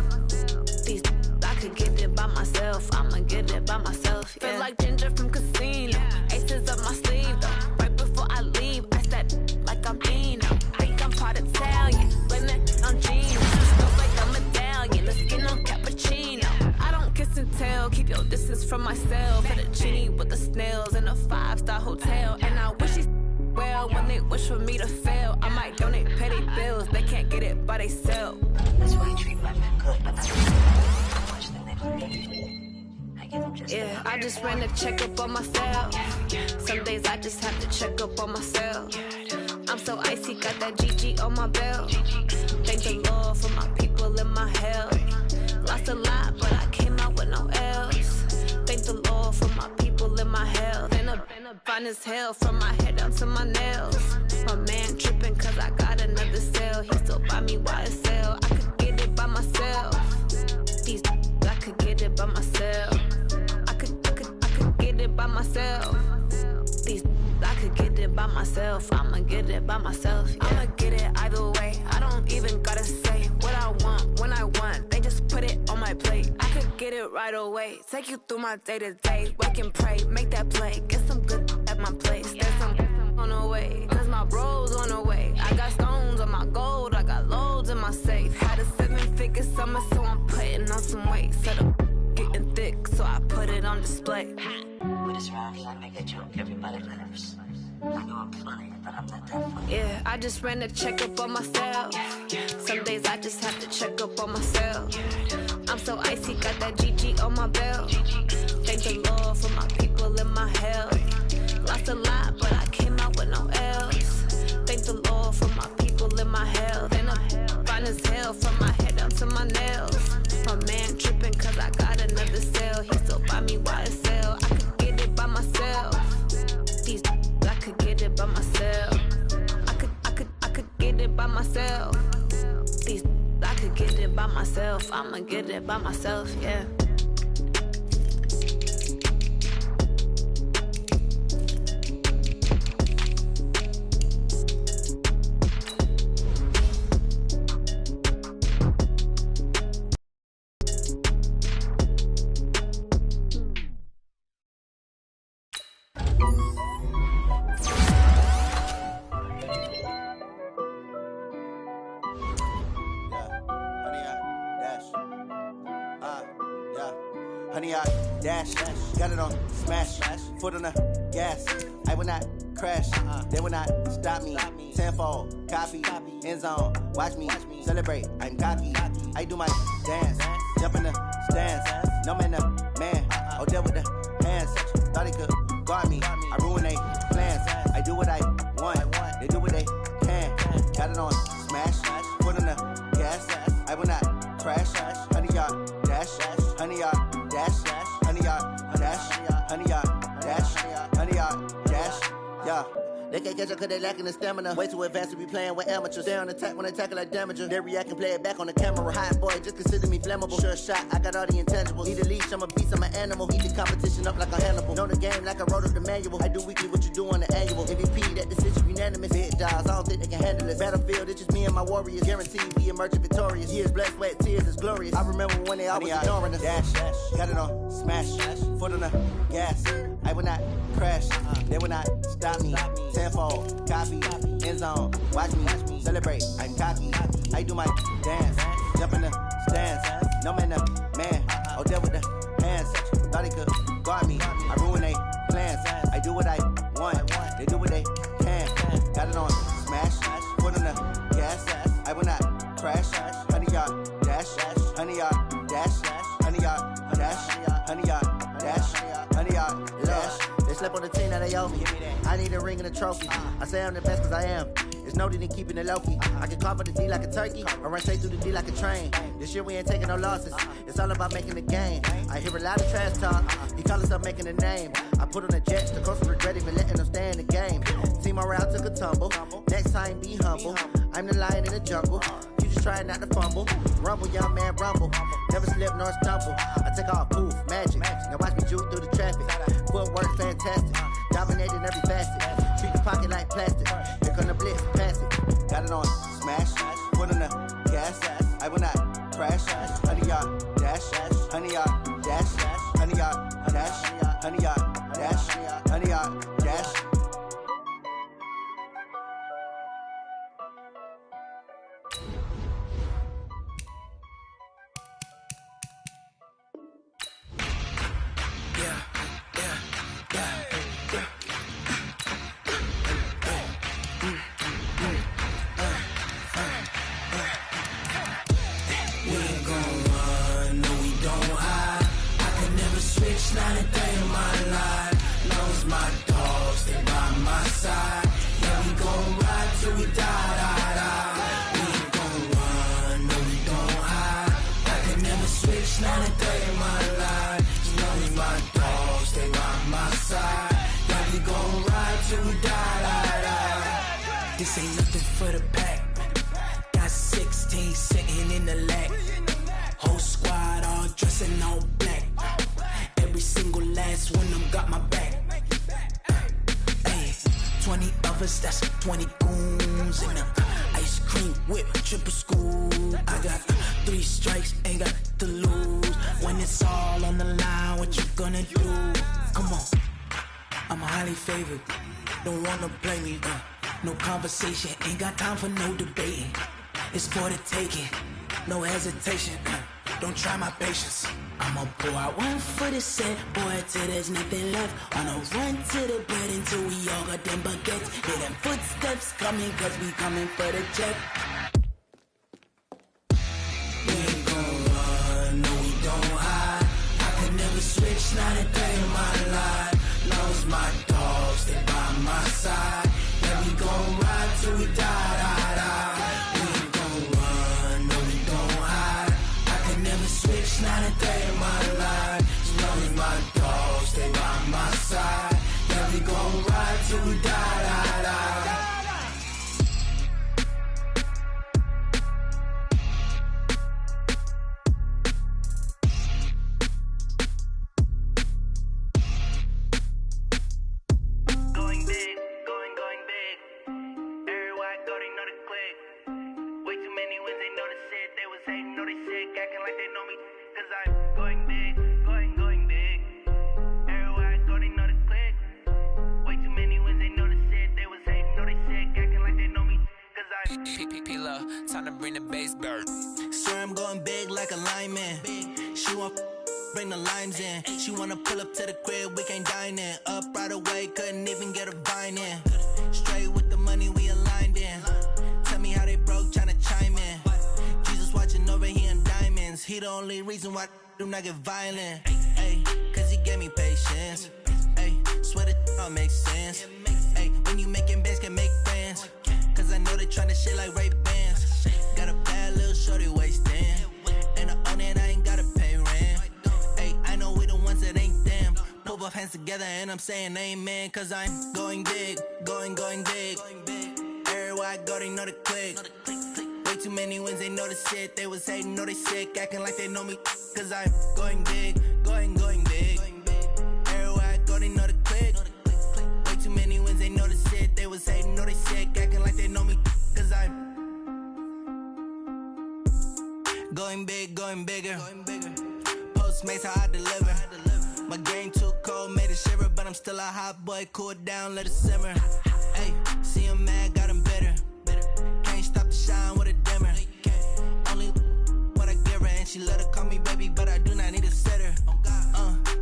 I could get it by myself. I'ma get it by myself. Yeah. Feel like Ginger from Casino. Aces up my sleeve though. Right before I leave, I said like I'm Dino. Think I'm part Italian, blending on jeans. Smells like a medallion. The skin on cappuccino. I don't kiss and tell. Keep your distance from myself. Fettuccine with the snails in a 5-star hotel. And I wish he's well when they wish for me to fail. I might donate petty bills. They can't get it by themselves. That's why I treat my men good, but that's how much than they believe. I give them just yeah, I just ran a checkup on myself. Some days I just have to check up on myself. I'm so icy, got that GG on my belt. Thank the Lord for my people in my health. Lost a lot, but I came out with no L's. Thank the Lord for my people in my health. And I'm fine as hell from my head down to my nails. My man tripping cause I got another cell. He still buy me YSL. I could get it by myself. I could get it by myself. I could get it by myself. I could get it by myself. I'ma get it by myself. Yeah. I'ma get it either way. I don't even gotta say what I want when I want. They just put it on my plate. I could get it right away. Take you through my day to day. Wake and pray, make that play. Get some good at my place. There's some on the way. Cause my bro's on the way. I got stones on my gold. I got loads in my safe. Had a 7-figure summer, so I'm putting on some weight. Set up getting thick, so I put it on display. with this round here, I make a joke. Everybody laughs. I know I'm funny, but I'm not that funny. Yeah, I just ran a checkup on myself. Some days I just have to check up on myself. I'm so icy, got that GG on my belt. Thank the Lord for my people in my health. Lost a lot, but I came out with no L's. Thank the Lord for my people in my health. And I'm fine as hell from my head down to my nails. My man tripping cause I got another cell. He still buy me YSL. I could get it by myself. I could get it by myself. I could get it by myself. I could get it by myself. I'ma get it by myself, yeah. Honey, I dash, got it on smash, foot on the gas. I will not crash, they will not stop me. Tenfold, copy, end zone, watch me celebrate. I'm cocky, I do my dance, jump in the stands. No man, man, oh, there with the hands. Thought he could guard me, I ruin they plans. I do what I want, they do what they can. Got it on smash, foot on the gas. I will not crash, honey, y'all dash, honey, y'all dash, honey, y'all dash, honey, y'all dash, honey, y'all dash, yeah. They can't catch up cause they lacking the stamina. Way too advanced to be playing with amateurs. Stay on attack when they tackle like damager. They react and play it back on the camera. Hot boy, just consider me flammable. Sure shot, I got all the intangibles. Need a leash, I'm a beast, I'm an animal. Eat the competition up like a Hannibal. Know the game like I wrote up the manual. I do weekly what you do on the annual. MVP, that decision unanimous. Big dogs, I don't think they can handle this. Battlefield, it's just me and my warriors. Guaranteed we emerge victorious. Years, blood, sweat, tears, it's glorious. I remember when they always ignoring us. Dash, got it on smash, foot on the gas. I will not crash, they will not stop me. Tenfold, copy, end zone, watch me celebrate. I'm cocky, I do my dance, jump in the stands. No man, man, oh, there with the hands. Thought he could guard me, I ruin they plans. I do what I want, they do what they can. Got it on smash, foot on the gas. I will not crash, honey, y'all dash, honey, y'all dash, honey, y'all dash, honey, y'all dash, honey, y'all dash. They slept on the team that they owe me. I need a ring and a trophy. I say I'm the best cause I am. It's Just know that they keeping it low-key. I can cover the D like a turkey, or run straight through the D like a train. This year we ain't taking no losses. It's all about making the game. I hear a lot of trash talk. He call himself making a name. I put on the Jets, the coach regret even letting them stay in the game. Team morale took a tumble. Next time be humble. I'm the lion in the jungle. You just try not to fumble. Rumble, young man, rumble. Never slip nor stumble. I take off, poof, magic. Now watch me juke through the traffic. Footwork fantastic. Dominating every facet. Treat the pocket like plastic. Here come the blitz, pass it. Got it on smash. Put on the gas. I will not crash. 100-yard dash. 100-yard dash. 100-yard dash. 100-yard dash. 100-yard dash. Not a day in my life. Knows my dogs, they by my side. Yeah, we gon' ride till we die, die, die. We ain't gon' run, no, we gon' hide. I can never switch, not a day in my life. Knows my dogs, they by my side. Yeah, we gon' ride till we die, die, die. This ain't nothing for the pack. Got 16 sitting in the lag. Whole squad all dressing all black. Every single last one of them got my back. Hey, 20 of us, that's 20 goons in the ice cream whip, triple school. I got 3 strikes, ain't got to lose. When it's all on the line, what you gonna do? Come on, I'm highly favored. Don't wanna play me, no conversation, ain't got time for no debating. It's for the taking, no hesitation. Don't try my patience. I'ma pour out one for the set, boy, till there's nothing left. Wanna run to the bread until we all got them baguettes. Hear them footsteps coming, cause we coming for the check. We ain't gon' run, no, we don't hide. I could never switch, not a day in my life. Knows my dogs, they by my side. Yeah, we gon' ride till we die, die, die. We ain't gon' run, no, we don't hide. I could never switch, not a day in my life. Knows my dogs, they by my side. Yeah, we gon' ride till we die, die, die. Going big, going big. Everywhere I go, they know the click. Way too many wins, they know the shit. They was hating, know they sick, acting like they know me. Cause I'm going big, going big. Everywhere I go, they know the click. Way too many wins, they know the shit. They was hating, know they sick, acting like they know me. Cause I'm P-P-P-Lo, time to bring the bass bird. Swear I'm going big like a lineman. She want bring the limes in. She wanna pull up to the crib, we can't dine in. Up right away, couldn't even get a vine in. Straight with the money we aligned in. Tell me how they broke, tryna chime in. Jesus watching over here in diamonds. He the only reason why I do not get violent. Ay, cause he gave me patience. Ay, swear that all makes sense. Ay, when you making bands, can make friends. Cause I know they tryna shit like Ray-Bans. Got a bad little shorty wasting. And I own it, I ain't gotta pay rent. Ay, I know we the ones that ain't them. Pull both hands together and I'm saying amen. Cause I'm going big, going big. Everywhere I go, they know the click. Way too many wins, they know the shit. They was hating, know they sick, acting like they know me. Cause I'm going big, going big. Everywhere I go, they know the click. Way too many wins, they know the shit. They was hating, know they sick, acting like they know me. Cause I'm going big, going bigger. Postmates, how I deliver. My game too cold, made it shiver. But I'm still a hot boy, cool it down, let it simmer. Hey, see him mad, got him bitter. Can't stop the shine with a dimmer. Only what I give her, and she let her call me baby, but I do not need a sitter.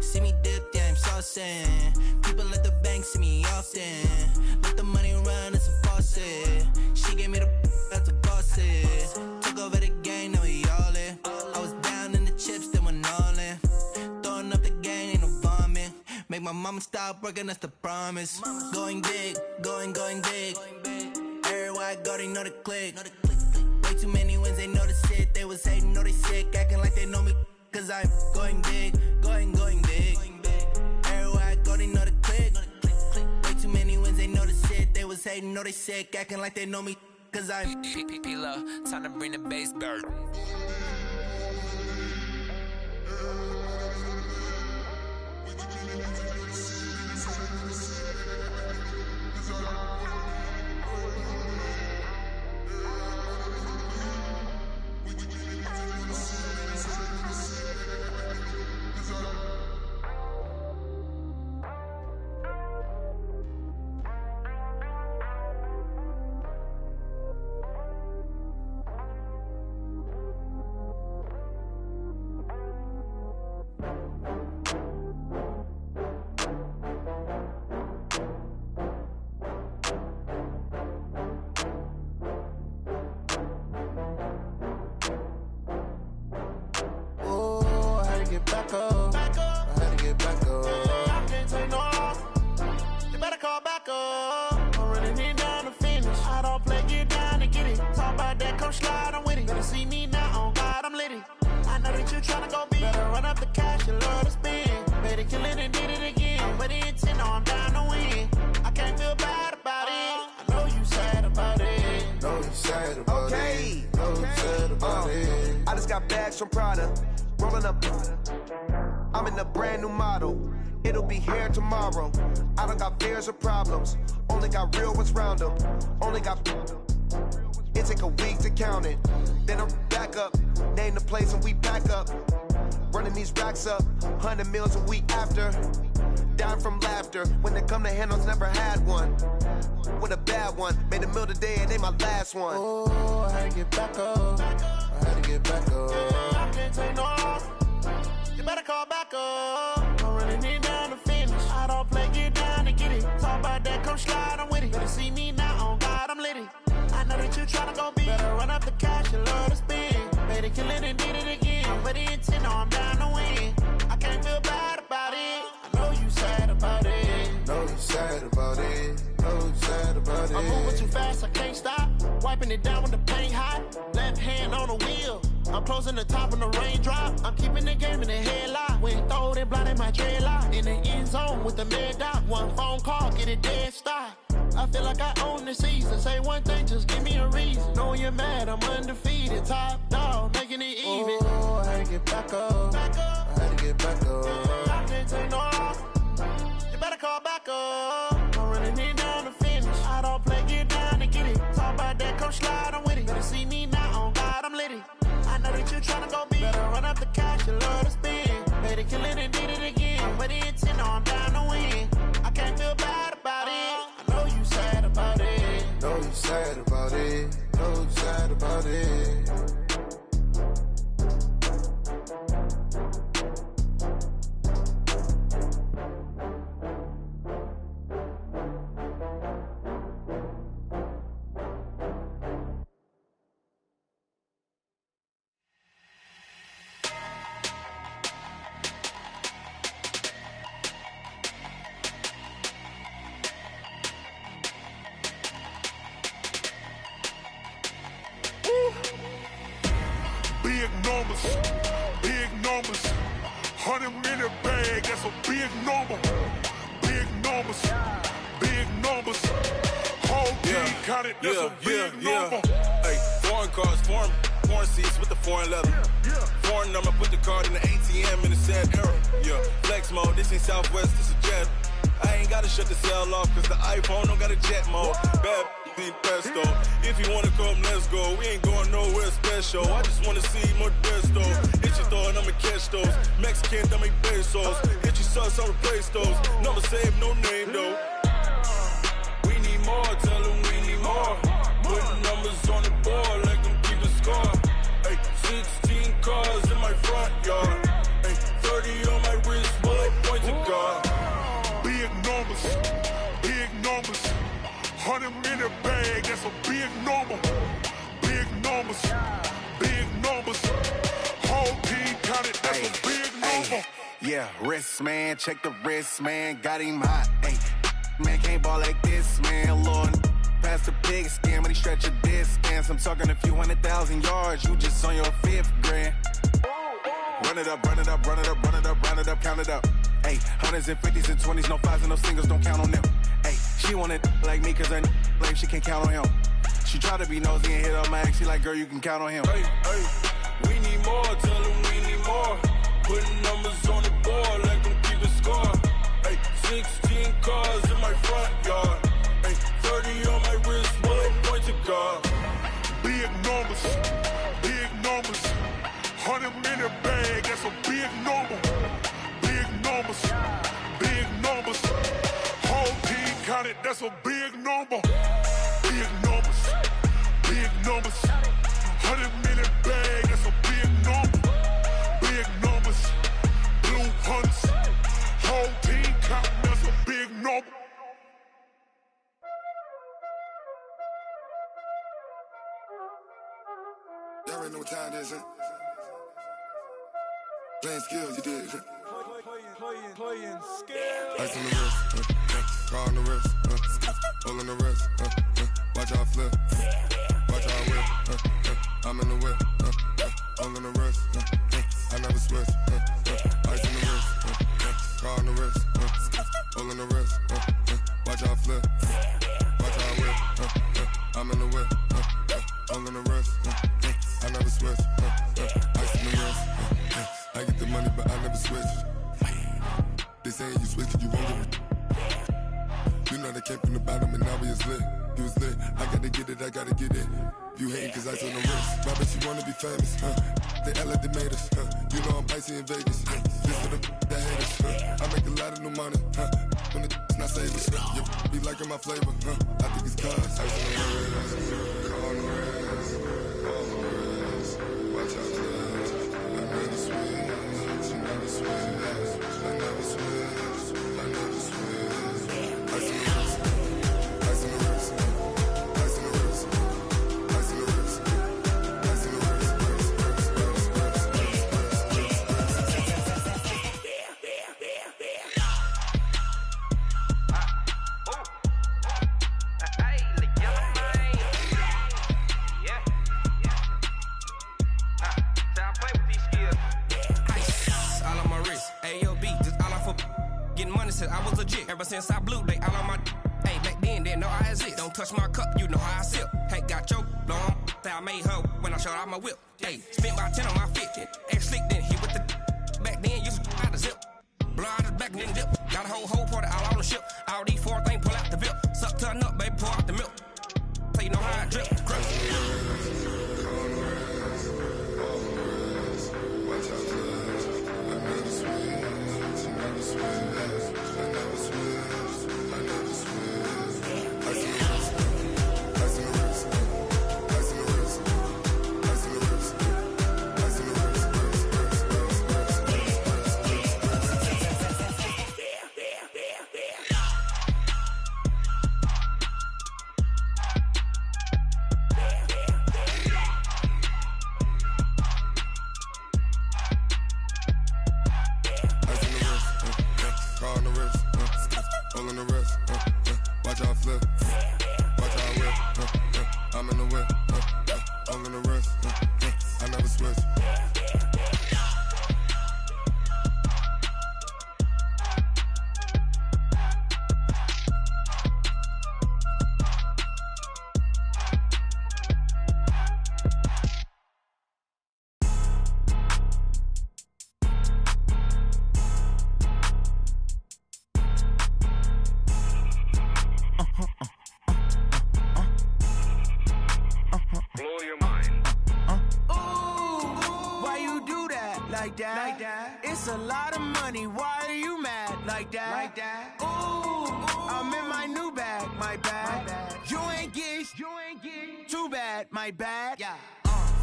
See me dip, yeah, I'm saucing. People at the bank see me often. Let the money run, it's a faucet. She gave me the that's a faucet. Took over the game, now we all in. I was down in the chips, then went all in. Throwing up the gang, ain't no vomit. Make my mama stop working, that's the promise. Going big, going big. Everywhere I Everywhere I go, they know the click. Way too many wins, they know the shit. They was hating, know they sick, acting like they know me. Cause I'm going big, going big. Everywhere I go, they know the click. Way too many wins, they know the shit. They was hating, know they sick, acting like they know me. Cause I'm P-P-P-Lo, time to bring the bass bird. Back up. I had to get back up. I can't take no loss. You better call back up. I'm running it down to finish. I don't play, get down to get it. Talk about that, come slide, I'm with it. Better see me now, on God, I'm litty. I know that you tryna go big. Better run up the cash, you love to spend. Better kill it and did it again. But the intent, no, I'm down to win. I can't feel bad about it. I know you sad about it. Know you sad about it. Know you sad about it. I just got bags from Prada. Rolling up, I'm in a brand new model. It'll be here tomorrow. I don't got fears or problems. Only got real ones round them. Only got. It take a week to count it. Then I'm back up. Name the place and we back up. Running these racks up. 100 meals a week after. Dying from laughter. When they come to handles, never had one. With a bad one. Made a meal today and ain't my last one. Oh, I had to get back up. I had to get back up. I can't take no loss. You better call back up. I'm running it down to finish. I don't play, get down to get it. Talk about that, come slide, I'm with it. Better see me now, on God, I'm litty. I know that you tryna go big. Better run up the cash, you love to spend. Better kill it and did it again. But the intent, no, I'm down to win. I can't feel bad about it. I know you sad about it. Know you sad about it. Know you sad about it. I'm moving too fast, I can't stop. Wiping it down with the paint hot. Left hand on the wheel. I'm closing the top when the raindrop. I'm keeping the game in the headlock. When throwed and blinded my dreadlock. In the end zone with the mad dot. One phone call, get it dead stop. I feel like I own the season. Say one thing, just give me a reason. Knowing you're mad, I'm undefeated. Top dog, making it even. Oh, I had to get back up. I had to get back up. I can't take no loss. You better call back up. I'm running it down to finish. I don't play, get down to get it. Talk about that, come slide, I'm with it. Better see me now, on God, I'm litty. I know that you tryna go big. Better run up the cash, you love to spend. Better kill it and did it again. But the intent, no, I'm down to win. I can't feel bad about it. I know you sad about it. Know you sad about it. Know you sad about it. Big numbers, 100-minute bag, that's a big number. Big numbers, whole team counted, that's a big number. Hey, foreign cars, foreign seats with the foreign leather. Foreign number, put the card in the ATM in the sad era. Yeah, flex mode, this ain't Southwest, this is jet. I ain't gotta shut the cell off, cause the iPhone don't got a jet mode. Bad pesto. If you wanna come, let's go. We ain't going nowhere special. I just wanna see more desto. Hit your thought, I'ma catch those. Mexican, I make pesos. Hit your sauce, I'll replace those. Number save, no name though. We need more, tell them we need more. Putting numbers on the board, let them keep the score. Hey, 16 cars in my front yard. Hey, 30 on my wrist, bullet points to God. Big numbers, 100-minute bag, that's a big number. Big numbers, whole team counted, that's a big number. Yeah, wrist man, check the wrist man, got him hot. Ay, man can't ball like this, man. Lord, past the pig skin when he stretch your distance. I'm talking a few 100,000 yards, you just on your 5th grand. Run it up, run it up, run it up, run it up, run it up, count it up. Ayy, hundreds and 50s and 20s, no 5s and no singles, don't count on them. Ayy, she want it like me cause her lame, she can't count on him. She try to be nosy and hit up my ex, she like, girl, you can count on him. Hey, we need more, tell them we need more. Putting numbers on the board, let them keep a score. Hey, 16 cars in my front yard. Hey, 30 on my wrist, one point to God. Big numbers, big numbers. 100-minute bag, that's a big number. Big numbers, big numbers. Whole team counted, that's a big number. Big numbers, big numbers. 100-minute bag, that's a big number. Big numbers, blue hunts. Whole team counting, that's a big number. Y'all already know what time it is, huh? Playing skills, you did. Playing skills. Ice on the wrist, car on the wrist, hole in the wrist, watch how I flip, watch how I whip, I'm in the whip, hole in the wrist, I never switch, ice on the wrist, car on the wrist, hole in the wrist, watch how I flip, watch how I whip, I'm in the whip, hole in the wrist, I never switch, ice on the wrist, I get the money but I never switch. They saying you switch, you won't get it. You know they came from the bottom and now we is lit. You was lit, I gotta get it, I gotta get it. You hating cause I told no risk. My bitch, you wanna be famous, They Ella, they made us, You know I'm icy in Vegas, This for the that hate us, I make a lot of new money, When the not savers, You be liking my flavor, I think it's cause I was on the wrist, watch out, I never switch, you never switch. I never switch, I never switch. Ice in the wrist, ice in the wrist, ice in the wrist, ice in the wrist, ice in the wrist, I was legit ever since I blew they all on my hey back then didn't know I exist. Don't touch my cup, you know how I sip. Hey, got your long that I made her when I showed out my whip. Hey, spent about 10 on my fit. Ex slick then hit with the back then used to out the zip. Blow out his back and then dip. Got a whole party all on the ship. All these 4 things pull out the whip. Suck to a nut, baby, pour out the milk. So you know how I drip. It's a lot of money, why are you mad like that? Ooh, I'm in my new bag, my bad. You ain't get too bad, my bad.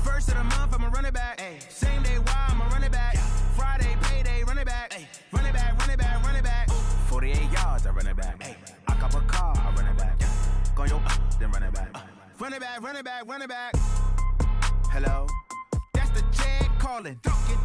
First of the month, I'ma run it back. Same day, why I'ma run it back. Friday, payday, run it back. Run it back, run it back, run it back. 48 yards, I run it back. I cop a car, I run it back. Go your then run it back. Run it back, run it back, run it back. Hello? That's the jag calling.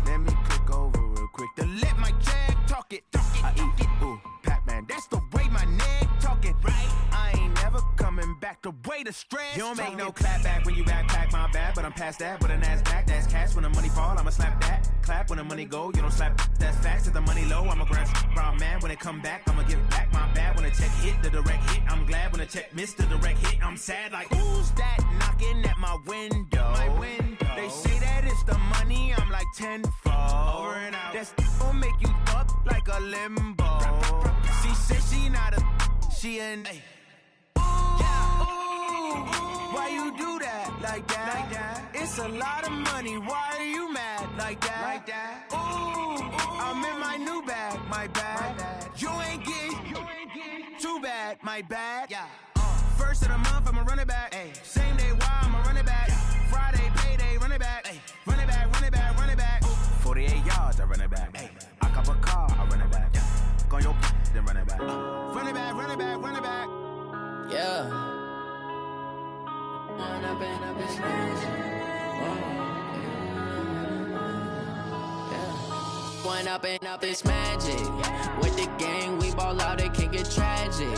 Let me click over real quick to let my jag talk it. I eat it, ooh, Pac-Man. That's the way my neck talking. Right? I ain't never coming back the way the stress. You don't make no clap back when you backpack, my bad. But I'm past that, but a NASDAQ, that's cash. When the money fall, I'ma slap that. Clap when the money go, you don't slap. That's facts. If the money low, I'ma grab brown man. When it come back, I'ma give back my bad. When the check hit, the direct hit, I'm glad. When the check missed, the direct hit, I'm sad. Like, who's that knocking at my window? My window. They say that it's the money, I'm like tenfold. Over and out. That's gon' make you up like a limbo. She said she not a, she an. Ay. Why you do that like that? Like that? It's a lot of money. Why are you mad like that? Like that? Ooh, I'm in my new bag, my bad. You ain't getting too bad, my bad. Yeah. First of the month, I'ma run it back. Ay. Same day, why I'ma run it back? Friday, payday, run it back. Ay. Run it back, run it back, run it back. 48 yards, I run it back. Ay. I cop a car, I run it back. Go on your then run it back. Run it back, run it back, run it back. Yeah. When I've been up, it's magic. With the gang, we ball out, it can get tragic.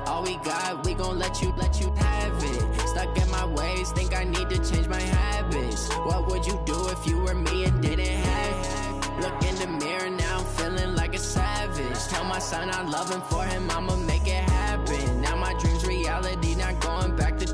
All we got, we gon' let you have it. Stuck in my ways, think I need to change my habits. What would you do if you were me and didn't have it? Look in the mirror now, I'm feeling like a savage. Tell my son I love him, for him I'ma make it happen. Now my dream's reality, not going back to.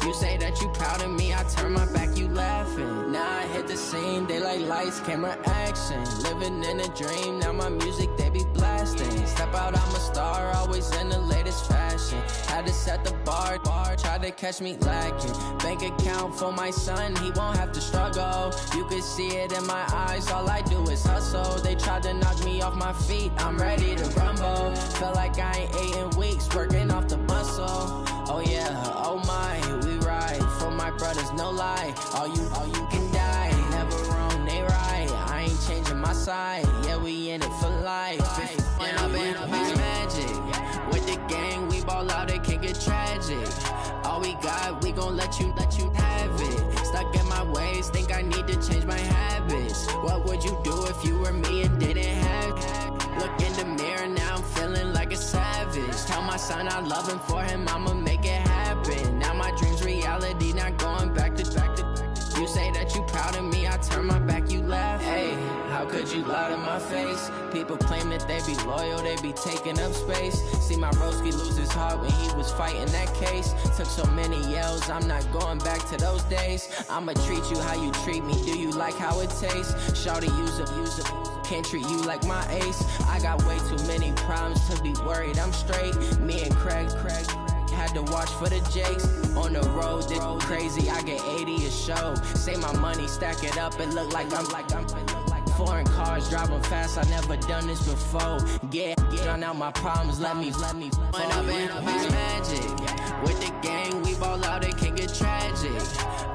You say that you proud of me, I turn my back, you laughing. Now I hit the scene, they like lights, camera, action. Living in a dream, now my music, they be blasting. Step out, I'm a star, always in the latest fashion. Had to set the bar, try to catch me lacking. Bank account for my son, he won't have to struggle. You can see it in my eyes, all I do is hustle. They tried to knock me off my feet, I'm ready to rumble. Felt like I ain't ate in weeks, working off the muscle. Oh yeah, oh my, we ride for my brothers, no lie. All you can die, never wrong, they right. I ain't changing my side, yeah, we in it for life. When I've been up, it's magic. With the gang, we ball out, it can get tragic. All we got, we gon' let you have it. Stuck in my ways, think I need to change my habits. What would you do if you were me and didn't have it? Look in the mirror, now I'm feeling like a savage. Tell my son I love him, for him I'ma make it happen. Now my dream's reality, not going back to. You say that you proud of me, I turn my back, you laugh. Hey, how could you lie to my face? People claim that they be loyal, they be taking up space. See my broski lose his heart when he was fighting that case. Took so many yells, I'm not going back to those days. I'ma treat you how you treat me, do you like how it tastes? Shawty, use up, can't treat you like my ace. I got way too many problems to be worried, I'm straight. Me and Craig had to watch for the Jakes. On the road, this crazy, I get 80 a show. Say my money, stack it up, it look like I'm foreign cars, driving fast, I never done this before. Get drown out my problems, let me. When I've been up, it's magic. With the gang, we ball out, it can get tragic.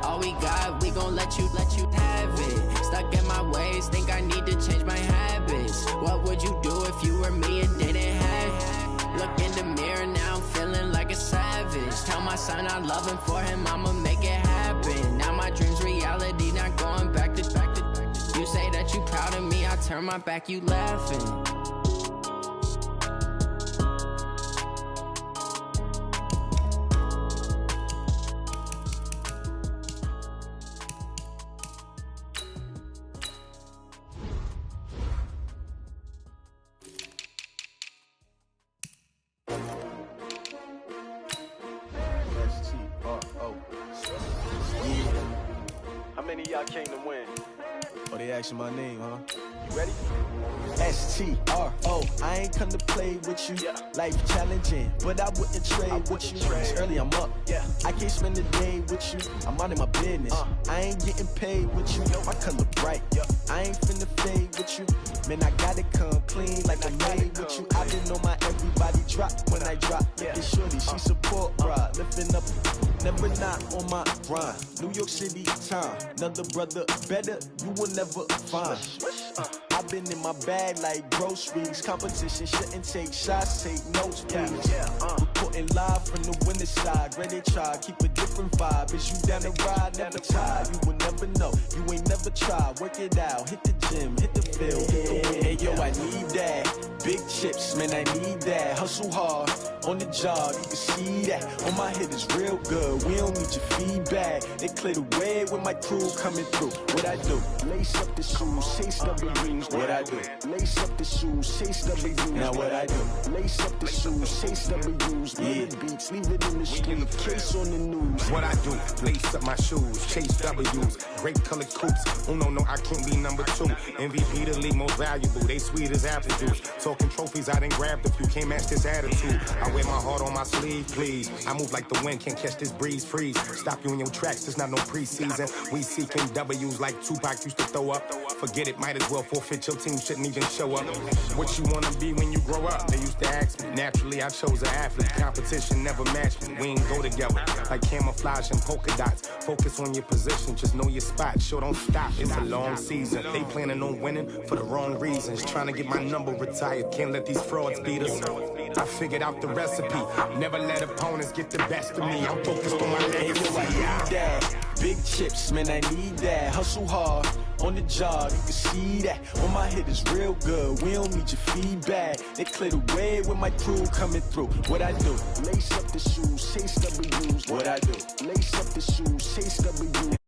All we got, we gon' let you have it. Stuck in my ways, think I need to change my habits. What would you do if you were me and didn't have it? Look in the mirror, now I'm feeling like a savage. Tell my son I love him, for him I'ma make it happen. Now my dream's reality, not going back to. You say that you proud of me, I turn my back, you laughing. Y'all came to win. Oh, they asking my name, huh? You ready? S-T-R-O. I ain't come to play with you. Yeah. Life challenging, but I wouldn't trade with you. It's early, I'm up. Yeah. I can't spend the day with you. I'm out of my business. I ain't getting paid with you. My color bright. I ain't finna fade with you. Man, I gotta come clean like I made with you. I been on my everybody drop when I drop. It's shorty, she support ride. Lifting up, never not on my grind. New York City time. Another brother better, you will never find. I've been in my bag like groceries. Competition shouldn't take shots, take notes, please. Reporting live from the winter side. Ready to try, keep a different vibe. Is you down the ride? Never tired. You will never know. You ain't never tried. Work it out. Hit the gym, hit the field, hit the win. Hey yo, I need that. Big chips, man, I need that. Hustle hard. on the job, you can see that. On my head is real good, we don't need your feedback. They clear the way with my crew coming through. What I do? Lace up the shoes, chase W's. What I do? Lace up the shoes, chase W's. Now what I do? Lace up the shoes, chase W's. Yeah, beats, leave it in the street, case on the news. What I do? Lace up my shoes, chase W's. Great colored coops. Oh no, I can't be number 2. MVP the league most valuable. They sweet as apple juice. Talking trophies, I done grabbed a few. Can't match this attitude. I wear my heart on my sleeve, please. I move like the wind, can't catch this breeze. Freeze. Stop you in your tracks. It's not no preseason. We seeking W's like Tupac used to throw up. Forget it, might as well forfeit. Your team shouldn't even show up. What you wanna be when you grow up? They used to ask me. Naturally, I chose an athlete. Competition never matched me. We ain't go together like camouflage and polka dots. Focus on your position, just know your spot. Sure, don't stop. It's a long season. They planning on winning for the wrong reasons. Trying to get my number retired. Can't let these frauds beat us. I figured out the recipe. Never let opponents get the best of me. I'm focused on my legacy. I need that. Big chips, man, I need that. Hustle hard on the job, you can see that. On my head is real good, we don't need your feedback. They clear the way with my crew coming through. What I do? Lace up the shoes, chase W's. What I do? Lace up the shoes, chase W's.